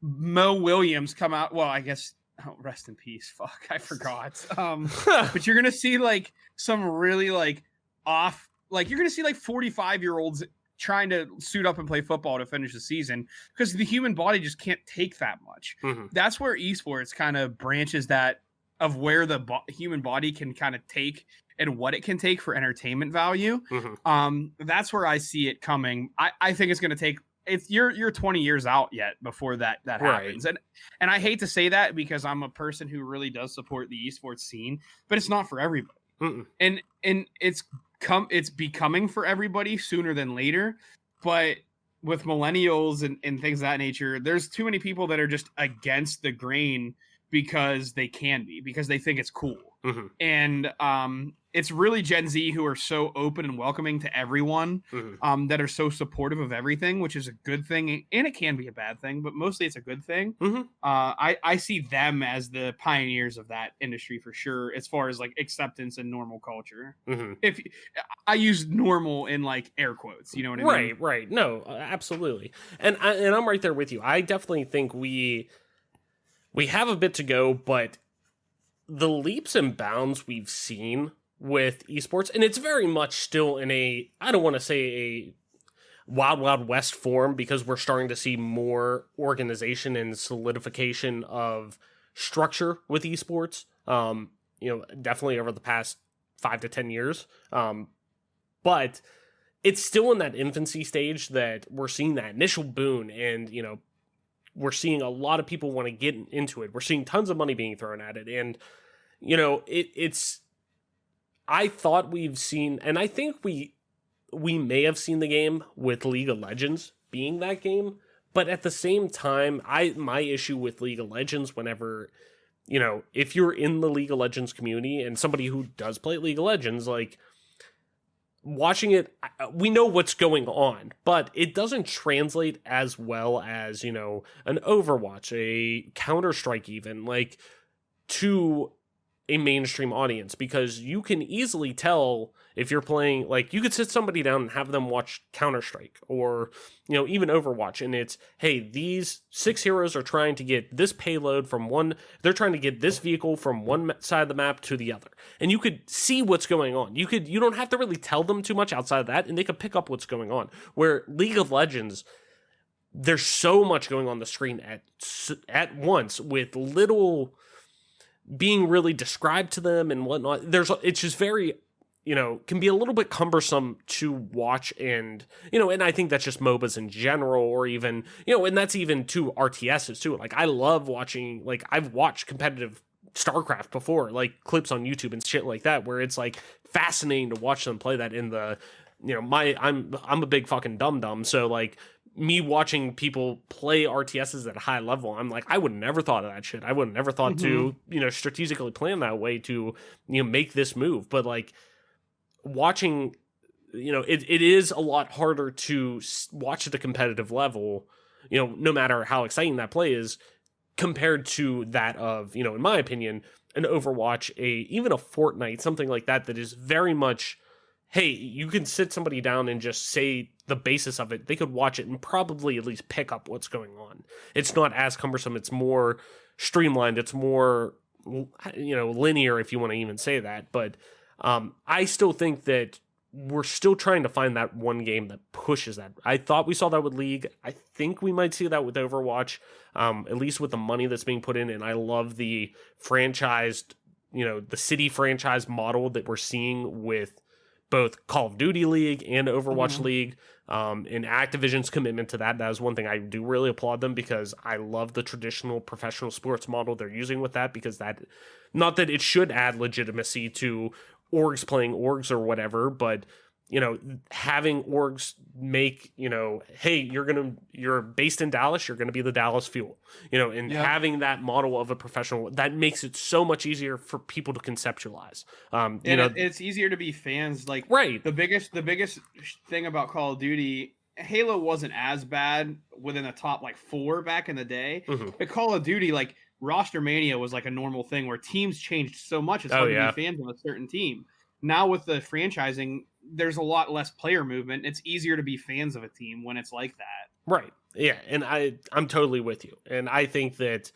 Mo Williams come out. Well, I guess, rest in peace. Fuck, I forgot. But you're going to see like some really like off, like you're going to see like 45-year-olds trying to suit up and play football to finish the season because the human body just can't take that much. Mm-hmm. That's where esports kind of branches that of where the human body can kind of take and what it can take for entertainment value. Mm-hmm. That's where I see it coming. I think it's going to take, if you're 20 years out yet before that happens. Right. And I hate to say that because I'm a person who really does support the esports scene, but it's not for everybody. Mm-mm. And it's becoming for everybody sooner than later. But with millennials and things of that nature, there's too many people that are just against the grain because they can be, because they think it's cool. Mm-hmm. And it's really Gen Z who are so open and welcoming to everyone, Mm-hmm. that are so supportive of everything, which is a good thing. And it can be a bad thing, but mostly it's a good thing. Mm-hmm. I see them as the pioneers of that industry for sure, as far as like acceptance and normal culture. Mm-hmm. If I use normal in like air quotes, you know what I mean? Right. No, absolutely. And I'm right there with you. I definitely think we have a bit to go, but the leaps and bounds we've seen with esports, and it's very much still in a, I don't want to say a wild, wild west form, because we're starting to see more organization and solidification of structure with esports. Definitely over the past 5 to 10 years. But it's still in that infancy stage that we're seeing that initial boon, and, we're seeing a lot of people want to get into it. We're seeing tons of money being thrown at it. And, it's, I thought we've seen, and I think we may have seen the game with League of Legends being that game. But at the same time, my issue with League of Legends, whenever, if you're in the League of Legends community and somebody who does play League of Legends, like, watching it, we know what's going on, but it doesn't translate as well as, an Overwatch, a Counter-Strike even, like, to a mainstream audience, because you can easily tell if you're playing, like, you could sit somebody down and have them watch Counter-Strike or, even Overwatch, and it's, hey, these 6 heroes are trying to get this payload they're trying to get this vehicle from one side of the map to the other. And you could see what's going on. You don't have to really tell them too much outside of that, and they could pick up what's going on. Where League of Legends, there's so much going on the screen at once, with little being really described to them and whatnot. It's just very, can be a little bit cumbersome to watch, and, and I think that's just MOBAs in general, or even, and that's even to RTSs too. Like, I love watching, like, I've watched competitive StarCraft before, like clips on YouTube and shit like that, where it's like fascinating to watch them play that in the, I'm a big fucking dum-dum, so like, me watching people play RTSs at a high level, I'm like, I would never thought of that shit. I would never thought to, strategically plan that way to, make this move. But like, watching, it is a lot harder to watch at a competitive level, no matter how exciting that play is, compared to that of, in my opinion, an Overwatch, even a Fortnite, something like that is very much, hey, you can sit somebody down and just say the basis of it. They could watch it and probably at least pick up what's going on. It's not as cumbersome. It's more streamlined. It's more, linear, if you want to even say that. But I still think that we're still trying to find that one game that pushes that. I thought we saw that with League. I think we might see that with Overwatch, at least with the money that's being put in. And I love the franchised, the city franchise model that we're seeing with both Call of Duty League and Overwatch League. And Activision's commitment to that is one thing I do really applaud them, because I love the traditional professional sports model they're using with that, because that, not that it should add legitimacy to orgs playing orgs or whatever, but having orgs make, hey, you're based in Dallas, you're going to be the Dallas Fuel, and having that model of a professional, that makes it so much easier for people to conceptualize. It's easier to be fans. Like, right. The biggest thing about Call of Duty, Halo wasn't as bad within the top like 4 back in the day, but Call of Duty, like, roster mania was like a normal thing where teams changed so much. It's hard to be fans of a certain team. Now with the franchising, there's a lot less player movement. It's easier to be fans of a team when it's like that. Right. Yeah. And I'm totally with you. And I think that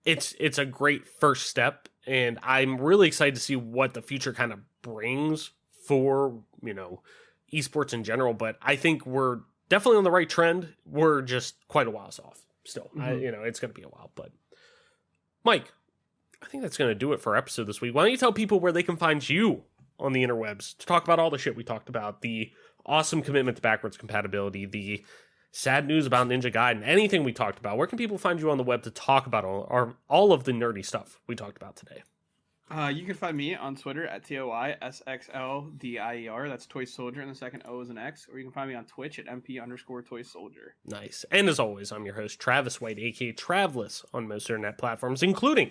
it's a great first step. And I'm really excited to see what the future kind of brings for, esports in general. But I think we're definitely on the right trend. We're just quite a while off still. It's going to be a while. But Mike, I think that's going to do it for our episode this week. Why don't you tell people where they can find you on the interwebs to talk about all the shit we talked about, the awesome commitment to backwards compatibility, the sad news about Ninja Gaiden, anything we talked about? Where can people find you on the web to talk about all of the nerdy stuff we talked about today? You can find me on Twitter at TOYSXLDIER. That's Toy Soldier, and the second O is an X. Or you can find me on Twitch at MP_Toy Soldier. Nice. And as always, I'm your host, Travis White, aka Travlis, on most internet platforms, including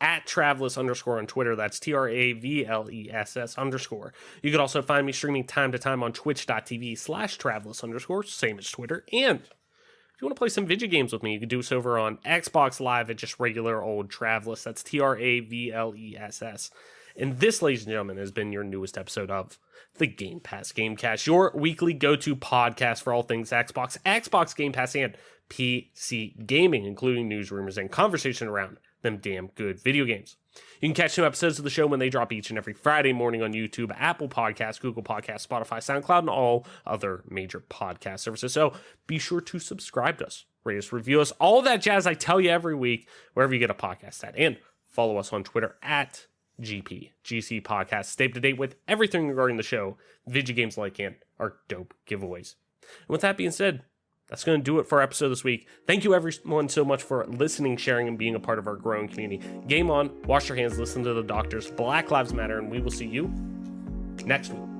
at Travlis_ on Twitter. That's TRAVLESS_. You can also find me streaming time to time on twitch.tv/Travlis_, same as Twitter. And if you want to play some video games with me, you can do so over on Xbox Live at just regular old Travlis. That's TRAVLESS. And this, ladies and gentlemen, has been your newest episode of the Game Pass Gamecast, your weekly go-to podcast for all things Xbox Game Pass, and PC gaming, including news, rumors, and conversation around them damn good video games. You can catch new episodes of the show when they drop each and every Friday morning on YouTube, Apple Podcasts, Google Podcasts, Spotify, SoundCloud, and all other major podcast services. So be sure to subscribe to us, rate us, review us, all that jazz I tell you every week, wherever you get a podcast at. And follow us on Twitter at GC Podcast. Stay up to date with everything regarding the show, video games like, and our dope giveaways. And with that being said, that's going to do it for our episode this week. Thank you everyone so much for listening, sharing, and being a part of our growing community. Game on, wash your hands, listen to the doctors. Black Lives Matter, and we will see you next week.